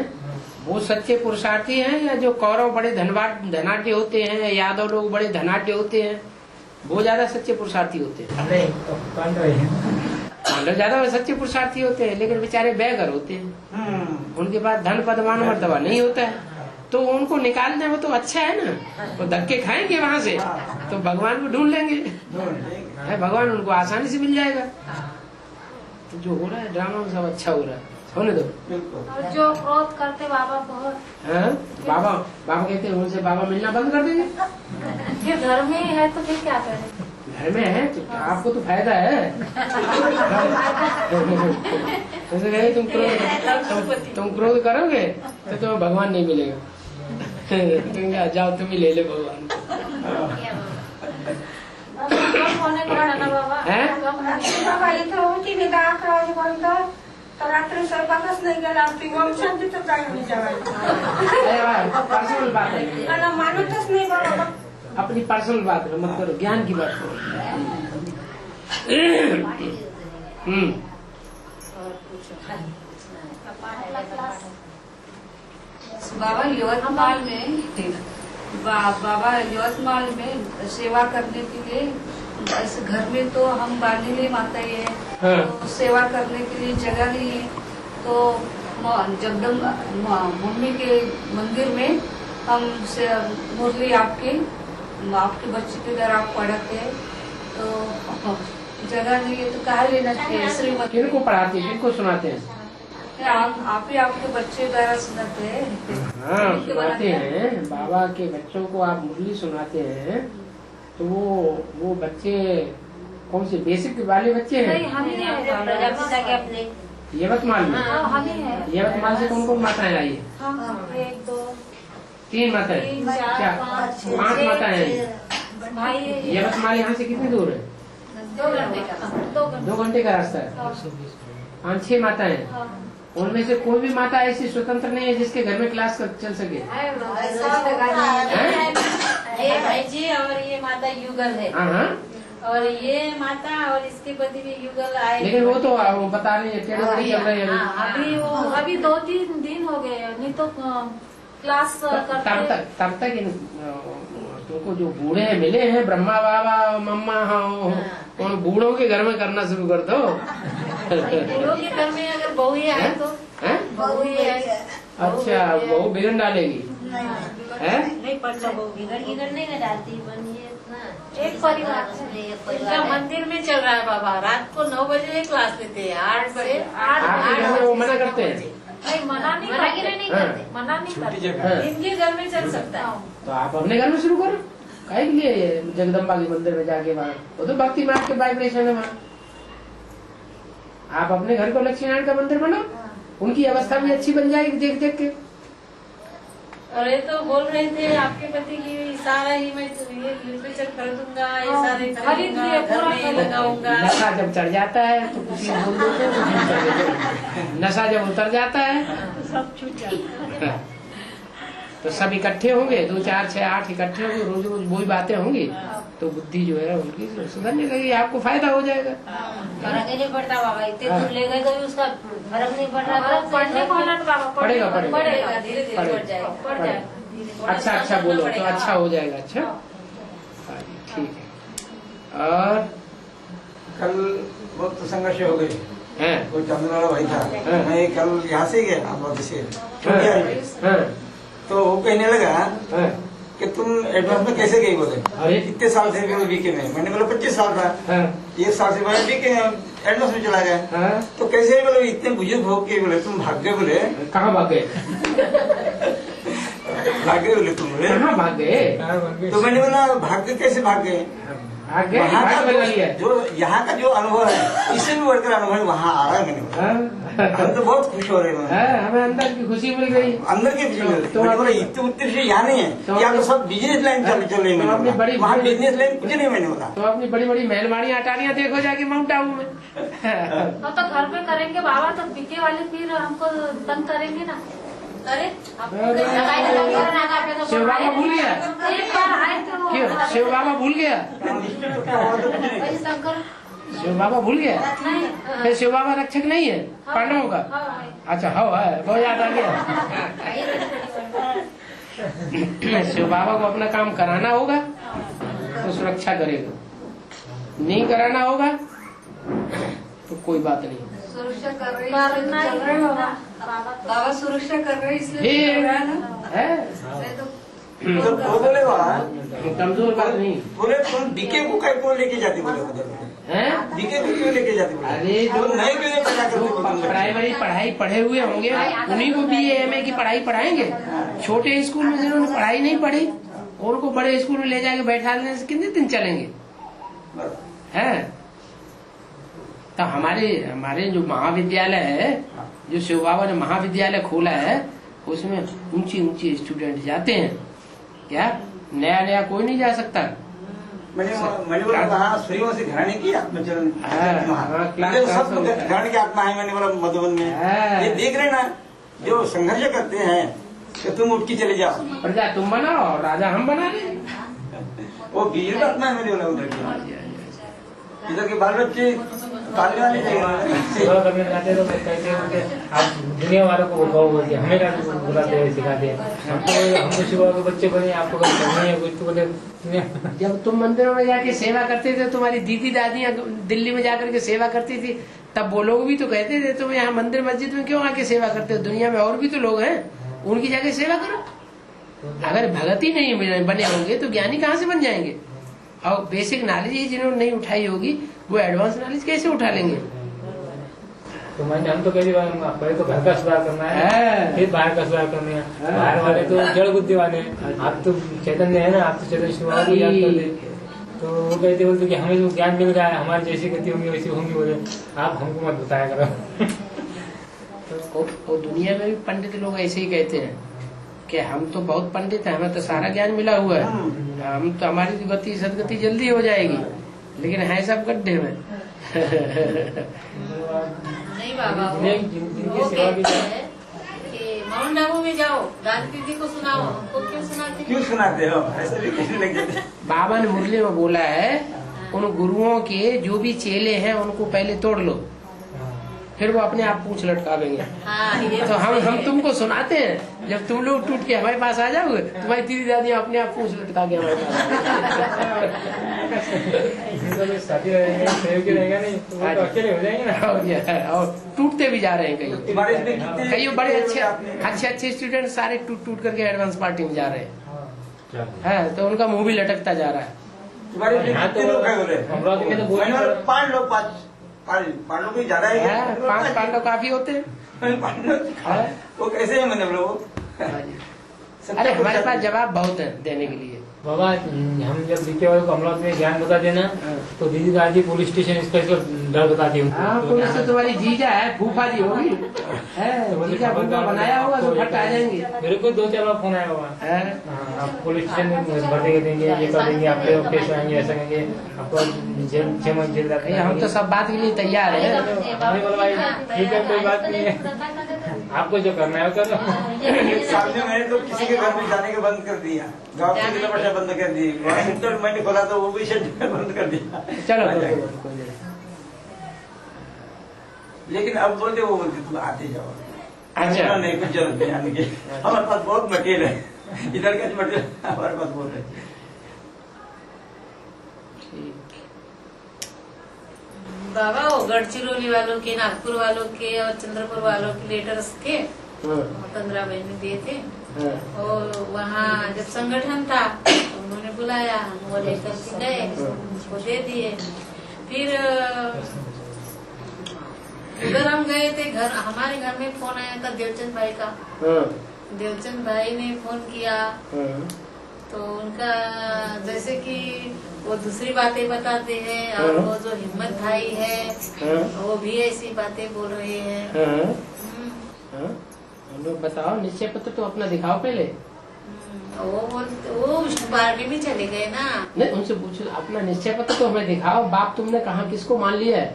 वो सच्चे पुरुषार्थी हैं, या जो कौरव बड़े धनाढ्य होते हैं, यादव लोग बड़े धनाढ्य होते हैं, वो ज्यादा सच्चे पुरुषार्थी होते हैं? नहीं तो पांडव ज्यादा सच्चे पुरुषार्थी होते हैं, लेकिन बेचारे बेघर होते हैं, उनके पास धन पद मान मर्तबा नहीं होता है, तो उनको निकालने में तो अच्छा है ना, वो धक्के खाएंगे वहां से तो भगवान को ढूंढ लेंगे, भगवान उनको आसानी से मिल जाएगा। तो जो हो रहा है ड्रामा में सब अच्छा हो रहा है, होने दो। और जो क्रोध करते बाबा बहुत, हाँ? बाबा कहते हैं उनसे बाबा मिलना बंद कर देंगे। फिर घर में ही है तो फिर क्या करें? घर में है तो आपको तो फायदा है। जैसे कहे तुम क्रोध करोगे तो तुम्हें भगवान नहीं मिलेगा। कहेंगे जाओ तुम ही ले ले भगवान। कम होने का है ना बाबा, हैं? कम होने का। बाबा इथं होती मी 10-11 वाजेपर्यंत, तर रात्री स्वयंपाकच नाही केला, ती वंशात तिथं जाऊन जेवायला. पर्सनल बात है, मला मानतच नाही बाबा. अपनी पर्सनल बात है, मत करो, ज्ञान की बात करो। बाबा यवतमाल में बाबा यवतमाल में सेवा करने के लिए ऐसे घर में तो हम बांधने माता है, तो सेवा करने के लिए जगह नहीं है, तो जगदम्बा मम्मी के मंदिर में हम मुरली आपके बच्चे के घर आप पढ़ाते हैं, तो जगह नहीं है तो कहा लेना चाहिए श्रीमती। किनको पढ़ाते हैं, किनको सुनाते हैं? आप ही आपके बच्चे द्वारा सुनाते हैं। हाँ सुनाते हैं, बाबा के बच्चों को आप मुरली सुनाते हैं, तो वो बच्चे कौन से बेसिक वाले बच्चे हैं? हम ही है यवतमाल में। हम ही है। यवतमाल से कौन कौन माताएं आई है? 1 2 3 माताएं, 3 4 क्या 5 माताएं हैं? भाई यवतमाल यहाँ से कितनी दूर है? 2 घंटे का 2 घंटे का रास्ता है। 5-6 माताएं हैं, उनमें से कोई भी माता ऐसी स्वतंत्र नहीं है जिसके घर में क्लास चल सके? ये भाई जी और ये माता युगल है, हाँ, और ये माता और इसके पति भी युगल आए। लेकिन वो तो वो बता रही है चल रही है अभी 2-3 दिन हो गए, नहीं तो क्लास करते। तब तक तुमको जो बूढ़े मिले हैं, ब्रह्मा बाबा मम्मा, उन बूढ़ों के घर में करना शुरू कर दो। बूढ़ों के घर में अगर बहू ही आए तो बहू ही आए। अच्छा, बहू बिगड़ डालेगी? नहीं पड़ता बहू बिगड़ नहीं डालती, एक परिवार इनका मंदिर में चल रहा है बाबा। रात को 9 बजे क्लास लेते हैं, 8 से 8। वो मना करते हैं? नहीं, मना नहीं करते, मना नहीं करते, इनके घर में चल सकता है। तो आप अपने घर में शुरू करो, काहे के लिए जगदम्बा के मंदिर में जाके वहाँ, वो तो भक्ति मार्ग के वाइब्रेशन है वहाँ। आप अपने घर को लक्ष्मी नारायण का मंदिर बनाओ, उनकी अवस्था भी अच्छी बन जाएगी देख देख के। और ये तो बोल रहे थे आपके पति की सारा ही मैं ये लिटरेचर खरीदूंगा, ये सारे खरीदूंगा, घर में लगाऊंगा। नशा जब चढ़ जाता है तो कुछ नहीं बोल देते, कुछ नहीं कर देते। नशा जब उतर जाता है सब छूट जाता है। तो सब इकट्ठे होंगे, 2 4 6 8 इकट्ठे होंगे, रोज रोज वही बातें होंगी, तो बुद्धि जो है उनकी सुधरने लगेगी, आपको फायदा हो जाएगा। फर्क नहीं पड़ता बाबा, इतने दूर ले गए तो भी उसका फर्क नहीं पड़ रहा। पढ़ने को आना बाबा, पड़ेगा धीरे धीरे बढ़ जाएगा। अच्छा बोलो तो अच्छा हो जाएगा। अच्छा ठीक है। और कल बहुत संघर्ष हो गए हैं? कोई चांदन वाला भाई था, हाँ। मैं कल यहाँ से गया अमरावती से, हाँ, तो वो कहने लगा हाँ, कि तुम एडवांस में कैसे गई? बोले अरे कितने साल थे बीके में? मैंने बोला 25 साल था। हाँ, 1 साल से मैं बीके एडवांस में चला गया। हाँ, तो कैसे बोले इतने बुजुर्ग हो के बोले तुम भाग गए? बोले कहाँ भाग गए? भाग गए बोले तुम? बोले कहाँ भाग गए? तो मैंने बोला भाग गए, कैसे भाग गए? भाग गए, वहाँ भाग का बन रही है। जो यहाँ का जो अनुभव है इससे भी बढ़कर अनुभव वहाँ आ रहा है। मैंने बोला हाँ, हम तो बहुत खुश हो रहे हैं, हमें अंदर की खुशी मिल गई। अंदर के तो मैंने बोला इतने उत्तर से यहाँ नहीं है, यहाँ तो सब बिजनेस लाइन चल रही तो अपनी बड़ी है, वहाँ बिजनेस लाइन कुछ नहीं। मैंने बोला तो अपनी बड़ी बड़ी मेहरबानी अटारियाँ देखो जाके माउंट आबू में। तो घर पे करेंगे बाबा, तो पीके वाले फिर हमको तंग करेंगे ना। अरे शिव बाबा भूल गया? एक बार आए तो क्यों शिव बाबा भूल गया? शंकर शिव बाबा भूल गया? नहीं फिर शिव बाबा रक्षक नहीं है पांडवों का? अच्छा हो है, बहुत याद आ गया। शिव बाबा को अपना काम कराना होगा तो सुरक्षा करेगा, नहीं कराना होगा तो कोई बात नहीं। सुरक्षा कर रहे हैं बाबा, सुरक्षा कर रहे हैं इसलिए ये चल रहा है ना। है नहीं तो बोले कमजोर बात नहीं बोले तुम डीके को कहीं को लेके जाती बोले है। डीके को क्यों लेके जाती बोले? अरे तुम नहीं क्यों नहीं पढ़ा करते? प्राइमरी पढ़ाई पढ़े हुए होंगे उन्हीं को BA MA की पढ़ाई पढ़ाएंगे। छोटे स्कूल में जिन्होंने पढ़ाई नहीं पढ़ी उनको बड़े स्कूल में ले जाके बैठाने से कितने दिन चलेंगे? हैं तो हमारे जो महाविद्यालय है, जो शिव बाबा ने महाविद्यालय खोला है, उसमें ऊंची स्टूडेंट जाते हैं। क्या नया कोई नहीं जा सकता? मैंने बोला वहाँ सूर्यों से घराने की आत्मचरण सब घराने की आत्मा है। मैंने बोला मधुबन में ये देख रहे ना जो संघर्ष करते हैं तो तुम उठ के चले जाओ। प्रजा तुम बनाओ और राजा हम बना रहे। वो बीज आत्मा है। मैंने बोला उधर इधर के बाल बच्चे पालने वाले सेवा करने जाते तो कहते हैं आप दुनिया वालों को बताओ कि हमें क्या बुलाते हैं सिखाते हैं। हमको शिवा के बच्चे बने, आपको करनी है कुछ तो बोले। जब तुम मंदिरों में जाके सेवा करते थे, तुम्हारी दीदी दादियाँ दिल्ली में जाकर के सेवा करती थी, तब वो लोग भी तो कहते थे तुम यहाँ मंदिर मस्जिद में क्यों आके सेवा करते हो? दुनिया में और भी तो लोग हैं, उनकी जाके सेवा करो। अगर भगत ही नहीं बने होंगे तो ज्ञानी कहाँ से बन जाएंगे? और बेसिक नॉलेज ही जिन्होंने नहीं उठाई होगी वो एडवांस नॉलेज कैसे उठा लेंगे? तो हम तो कहते पहले तो घर का सुधार करना है, फिर बाहर का सुधार करना है। बाहर वाले तो जड़ बुद्धि वाले हैं, आप तो चैतन्य है ना, आप तो चैतन्य शिवा को याद कर दे। तो वो कहते बोलते कि हमें जो ज्ञान मिल रहा है हमारी जैसी गति होंगी वैसी होंगी, बोले आप हमको मत बताया करो। तो दुनिया में भी पंडित लोग ऐसे ही कहते हैं कि हम तो बहुत पंडित हैं, हमें तो सारा ज्ञान मिला हुआ है, हम तो हमारी गति सदगति जल्दी हो जाएगी, लेकिन है सब गड्ढे में। नहीं बाबा वो कहते हैं कि माउंट आबू में जाओ, दादी दीदी को सुनाओ, हमको क्यों सुनाते हो? ऐसे भी कैसे लग जाते? बाबा ने मुरली में बोला है उन गुरुओं के जो भी चेले हैं उनको पहले तोड़ लो, फिर वो अपने आप पूछ लटकावेंगे। तो हम तुमको सुनाते हैं, जब तुम लोग टूट के हमारे पास आ जाओगे तुम्हारी दीदी दादी अपने आप पूछ लटका के हमारे पास रहेगा नहीं तो अकेले हो जाएंगे ना। और टूटते भी जा रहे हैं कई बड़े अच्छे स्टूडेंट सारे टूट करके एडवांस पार्टी में जा रहे हैं। तो उनका मुंह भी लटकता जा रहा है। पांडव भी ज्यादा है, 5 पांडव काफी होते हैं। वो कैसे है? मैंने अरे हमारे पास जवाब बहुत है देने के लिए। बाबा हम जब बीके वाले को अमरावती में ज्ञान बता देना तो दीदी दादी पुलिस स्टेशन इसका डर बताती है। पुलिस से तुम्हारी जीजा है, फूफा जी होगी, जीजा फूफा बनाया होगा तो फट आ जाएंगे। मेरे को 2-4 बार फोन आया होगा, आप पुलिस स्टेशन में भर देंगे, ये कर देंगे, आपके केस आएंगे, ऐसा करेंगे, आपको 6 महीने जेल रखेंगे। हम तो सब बात के लिए तैयार है। ठीक है कोई बात नहीं है, आपको जो करना है करो। सामने मैंने तो किसी के घर में जाने के बंद कर दिया, गाँव की भाषा बंद कर दी, सेंटर मैंने खोला तो वो भी सेंटर बंद कर दिया। चलो लेकिन अब बोलते वो बोलते तुम आते जाओ। अच्छा नहीं कुछ जरूरत नहीं आने की, हमारे पास बहुत मटेरियल है, इधर का मटेरियल हमारे पास बहुत है। बाबा वो गढ़चिरौली वालों के, नागपुर वालों के और चंद्रपुर वालों के लेटर्स थे, 15 महीने दिए थे। और वहाँ जब संगठन था उन्होंने बुलाया, वो लेकर के गए, उसको दे दिए। फिर उधर हम गए थे, घर हमारे घर में फोन आया था देवचंद भाई का। देवचंद भाई ने फोन किया तो उनका जैसे कि वो दूसरी बातें बताते हैं, और वो जो हिम्मत भाई है वो भी ऐसी बातें बोल रहे हैं। बताओ निश्चय पत्र तो अपना दिखाओ पहले। वो पार्टी में चले गए ना। नहीं उनसे पूछो अपना निश्चय पत्र तो हमें दिखाओ, बाप तुमने कहा किसको मान लिया है?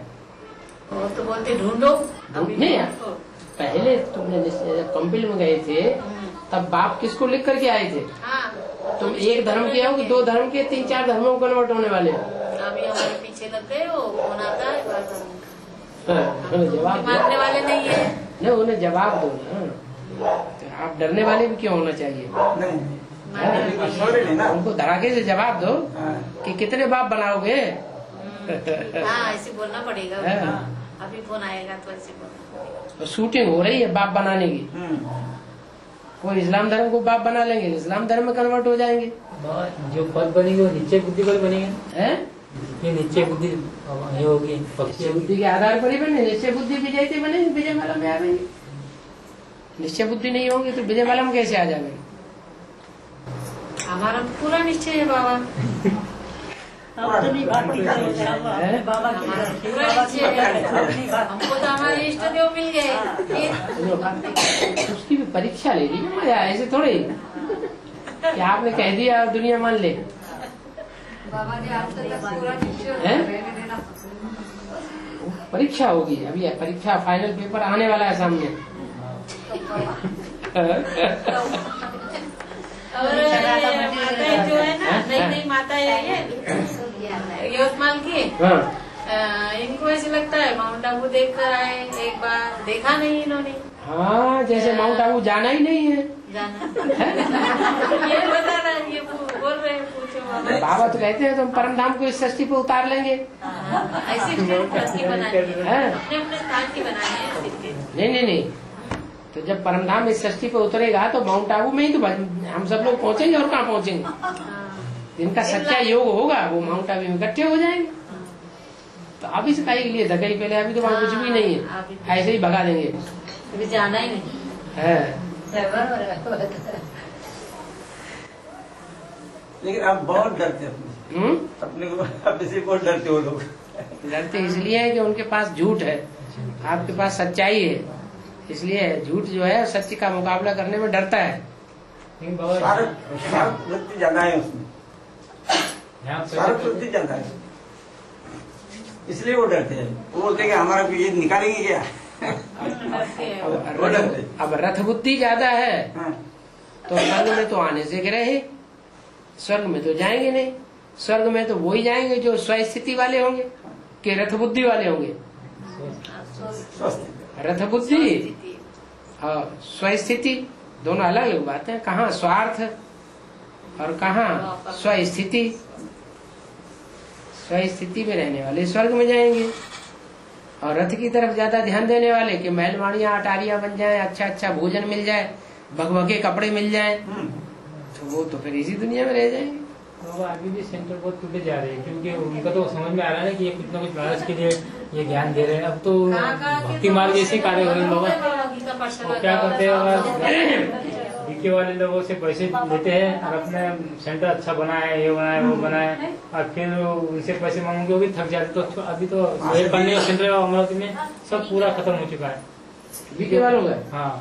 वो तो बोलते ढूंढो। नहीं पहले तुमने जब कंपिल में गए थे तब बाप किसको लिख करके आए थे? हाँ, तुम एक धर्म के हो कि 2 धर्म के, 3-4 धर्मों में कन्वर्ट होने वाले हो? अभी हमारे पीछे लग गए हो, फोन आता है बात करूंगा। उन्हें जवाब दो। मानने वाले नहीं है। नहीं, उन्हें जवाब दो ना। तो आप डरने वाले भी क्यों होना चाहिए? नहीं ना, उनको धड़ाके से जवाब दो कि कितने बाप बनाओगे। हाँ, ऐसे बोलना पड़ेगा। हाँ। अभी फोन आएगा तो ऐसे बोलना पड़ेगा। तो शूटिंग हो रही है बाप बनाने की। कोई इस्लाम धर्म को बाप बना लेंगे, इस्लाम धर्म में कन्वर्ट हो जाएंगे। जो पद बनेगी वो निश्चय बुद्धि पर बनेगी। है ये निश्चय बुद्धि ये होगी, निश्चय बुद्धि के आधार पर ही बने। निश्चय बुद्धि विजय से बने, विजय माला में आ जाएंगे। निश्चय बुद्धि नहीं होगी तो विजय माला में कैसे आ जाएंगे? हमारा पूरा निश्चय है बाबा। अपनी भक्ति करो बाबा की हमारा भक्ति, पूरा बाबा की निश्चय है। अपनी भक्ति। हमको तो हमारे इष्ट देव मिल गए। उसकी भी परीक्षा ले ली मजा, ऐसे थोड़े कि आपने कह दिया और दुनिया मान ले। बाबा ने आज तक पूरा निश्चय हैं? रहने देना। परीक्षा होगी अभी, परीक्षा फाइनल पेपर आने वाला है सामने। और माताएं जो है ना, नई माता है ये यवतमाल की, इनको ऐसे लगता है माउंट आबू देख कर आए, एक बार देखा नहीं इन्होंने। हाँ, जैसे माउंट आबू जाना ही नहीं है। ये बता रहा है, ये बोल रहे हैं, पूछो बाबा तो कहते हैं तुम परम धाम को इस सृष्टि पे उतार लेंगे। ऐसी सृष्टि बनानी है, अपने अपने स्थान की बनानी है। नहीं, तो जब परम धाम इस सृष्टि पे उतरेगा तो माउंट आबू में ही तो हम सब लोग पहुंचेंगे, और कहाँ पहुंचेंगे? जिनका सच्चा योग होगा वो माउंट आबू में इकट्ठे हो जाएंगे। तो अभी से काहे के लिए धकई पहले, अभी तो वहाँ कुछ भी नहीं है, ऐसे ही भगा देंगे। अभी जाना ही नहीं है। लेकिन आप बहुत डरते अपने को, अपने से बहुत डरते हो लोग। डरते इसलिए है कि उनके पास झूठ है, आपके पास सच्चाई है, इसलिए झूठ जो है सत्य का मुकाबला करने में डरता है। स्वार्थ वृत्ति ज्यादा है उसमें, स्वार्थ वृत्ति ज्यादा है, इसलिए वो डरते हैं। वो बोलते हैं कि हमारा ये निकालेंगे क्या। अब रथ बुद्धि ज्यादा है तो स्वर्ग में तो आने से रहे, स्वर्ग में तो जाएंगे नहीं। स्वर्ग में तो वो ही जाएंगे जो स्वस्थिति वाले होंगे कि रथ बुद्धि वाले होंगे। रथ बुद्धि और स्वस्थिति दोनों अलग अलग बातें हैं। कहाँ स्वार्थ और कहाँ स्वस्थिति। स्वस्थिति में रहने वाले स्वर्ग में जाएंगे, और रथ की तरफ ज्यादा ध्यान देने वाले कि महलवाड़ियाँ अटारियां बन जाए, अच्छा अच्छा भोजन मिल जाए, भगभगे कपड़े मिल जाए, तो वो तो फिर इसी दुनिया में रह जाएंगे। बाबा अभी भी सेंटर बहुत टूटे जा रहे हैं, क्योंकि उनका तो समझ में आ रहा है ना कि ये कुछ न कुछ महाराज के लिए ये ज्ञान दे रहे हैं। अब तो भक्ति मार्ग जैसे कार्य हो रहे हैं लोग। क्या करते हैं, बीके वाले लोगों से पैसे लेते हैं और अपने सेंटर अच्छा बनाए, ये बनाए वो बनाए, और फिर उनसे पैसे मांगोगे वो भी थक जाते। तो अभी तो सोहेल पांडे सेंटर अमरावती में सब पूरा खत्म हो चुका है। बीके वालों का? हाँ,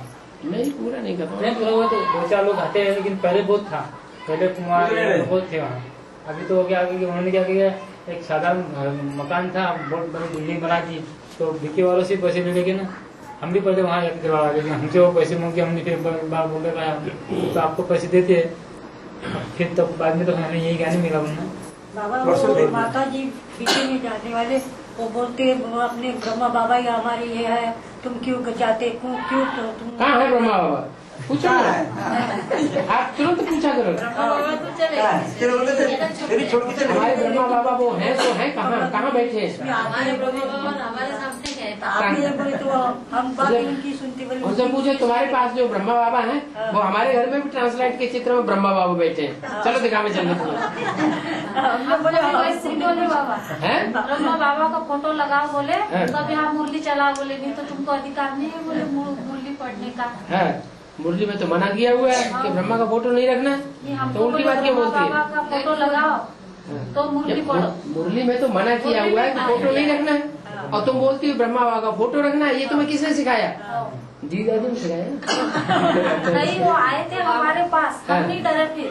नहीं पूरा नहीं खत्म। नहीं पूरा हुआ तो 2-4 लोग आते हैं, लेकिन पहले बहुत था, पहले कुमार बहुत थे वहाँ। अभी तो क्या उन्होंने क्या किया, एक साधारण मकान था, बहुत बड़ी बिल्डिंग बना दी, तो बीके वालों से पैसे ले लेके ना हम भी पहले वहाँ जाके करवा, लेकिन हमसे वो पैसे मांगे, हमने फिर बार बोले तो आपको पैसे देते हैं, फिर तब बाद में तो हमें यही ज्ञान मिला बनना। बाबा वो माता जी पीछे नहीं जाने वाले, वो बोलते वो अपने ब्रह्मा बाबा ही हमारे ये है, तुम क्यों जाते क्यों तो तुम कहाँ है ब्रह्मा बाबा? पूछो ना, आप तुरंत पूछा करो। छोड़ के चले हमारे ब्रह्मा बाबा वो है तो है, कहाँ बैठे हैं? हमारे ब्रह्मा बाबा हमारे सामने है। आप ये बोले तो हम बात उनकी सुनते बोले। उनसे पूछे तुम्हारे पास जो ब्रह्मा बाबा हैं वो हमारे घर में भी ट्रांसलेट के चित्र में ब्रह्मा बाबा बैठे हैं, चलो दिखा में चलने हम बोले बाबा है। ब्रह्मा बाबा का फोटो लगाओ बोले, तब यहाँ मुरली चला बोले, नहीं तो तुमको अधिकार नहीं है बोले मुरली पढ़ने का। है मुरली में तो मना किया हुआ है कि ब्रह्मा का फोटो नहीं रखना, तो उल्टी बात क्या बोलती है? बाबा का फोटो लगाओ तो मुरली पढ़ो। मुरली में तो मना किया हुआ है कि फोटो नहीं रखना है, और तुम बोलती हो ब्रह्मा बाबा का फोटो रखना है। ये तुम्हें किसने सिखाया? दीदा जी ने सिखाया। नहीं, वो आए थे हमारे पास, हम नहीं डरे थे,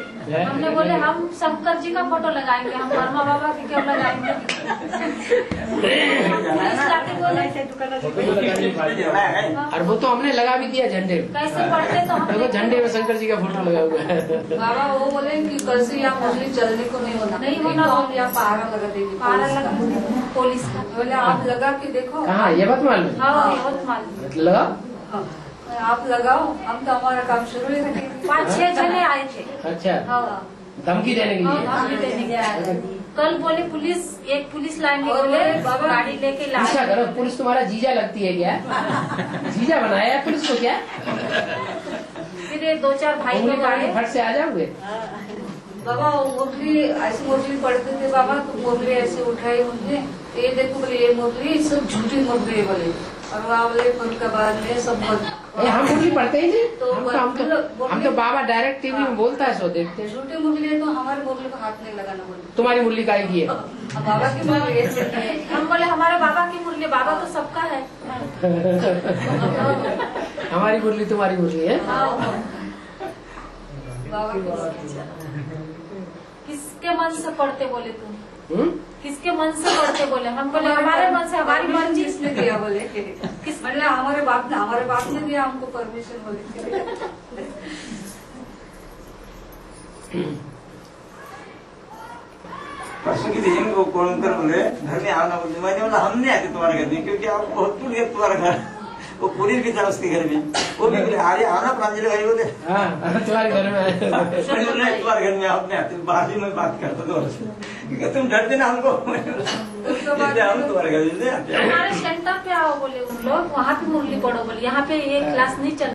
हमने बोले हम शंकर जी का फोटो लगाएंगे, हम ब्रह्मा बाबा की क्यों लगाएंगे। इस कैटेगरी और वो तो हमने लगा भी दिया झंडे में। कैसे पढ़ते तो हम देखो झंडे में शंकर जी का फोटो लगा हुआ है। बाबा वो बोले कि कल से यहाँ मुरली चलने को नहीं होना, नहीं होना, हम यहाँ पहरा लगा देंगे, पहरा लगा पुलिस का। बोले आप लगा के देखो। कहाँ यवतमाल में? हाँ बहुत मालूम। लगा आप लगाओ, हम तो हमारा काम शुरू ही करेंगे। 5-6 जने आए थे। अच्छा, हाँ धमकी देने के लिए? धमकी देने के आए। कल बोले पुलिस, एक पुलिस लाइन में बोले गाड़ी लेके अच्छा करो, पुलिस तुम्हारा जीजा लगती है क्या? जीजा बनाया है पुलिस को क्या? फिर ये 2-4 भाई लोग आए। फट से आ जाओगे। बाबा मुरली ऐसी मुरली पढ़ते थे बाबा, तो मुरली ऐसे उठाई उनने, ये देखो बोले ये मुरली सब झूठी मुरली है बोले, और वहाँ बोले उनका बाद में सब हम मुरली पढ़ते ही नहीं। तो हम तो बाबा डायरेक्ट टीवी में बोलता है सो देखते हैं। झूठी मुरली है तो हमारे मुरली को हाथ नहीं लगाना बोले। तुम्हारी मुरली का की है? बाबा की मुरली ऐसे है। हम बोले हमारे बाबा की मुरली, बाबा तो सबका है। हमारी मुरली तुम्हारी मुरली है। बाबा की किसके मन से पढ़ते बोले तुम? किसके मन से पढ़ते बोले? हम बोले हमारे मन से, हमारी मर्जी। किसने दिया बोले? किस मतलब हमारे बाप ने दिया हमको परमिशन बोले। परसों की दिन वो कौन कर बोले घर में आना बोले, मैंने बोला हम नहीं आते तुम्हारे घर में, क्योंकि आप बहुत टूट गया तुम्हारा घर। वो पूरी भी था उसके घर में, वो भी बोले अरे आना प्रांजलि भाई बोले तुम्हारे घर में तुम्हारे घर में आप नहीं आते, बाहर भी मैं बात करता था क्योंकि तुम डरते ना हमको, हम तुम्हारे घर में नहीं आते। हमारे सेंटर पे आओ बोले उन लोग, वहाँ पे मुरली पढ़ो बोले, यहाँ पे ये क्लास नहीं चल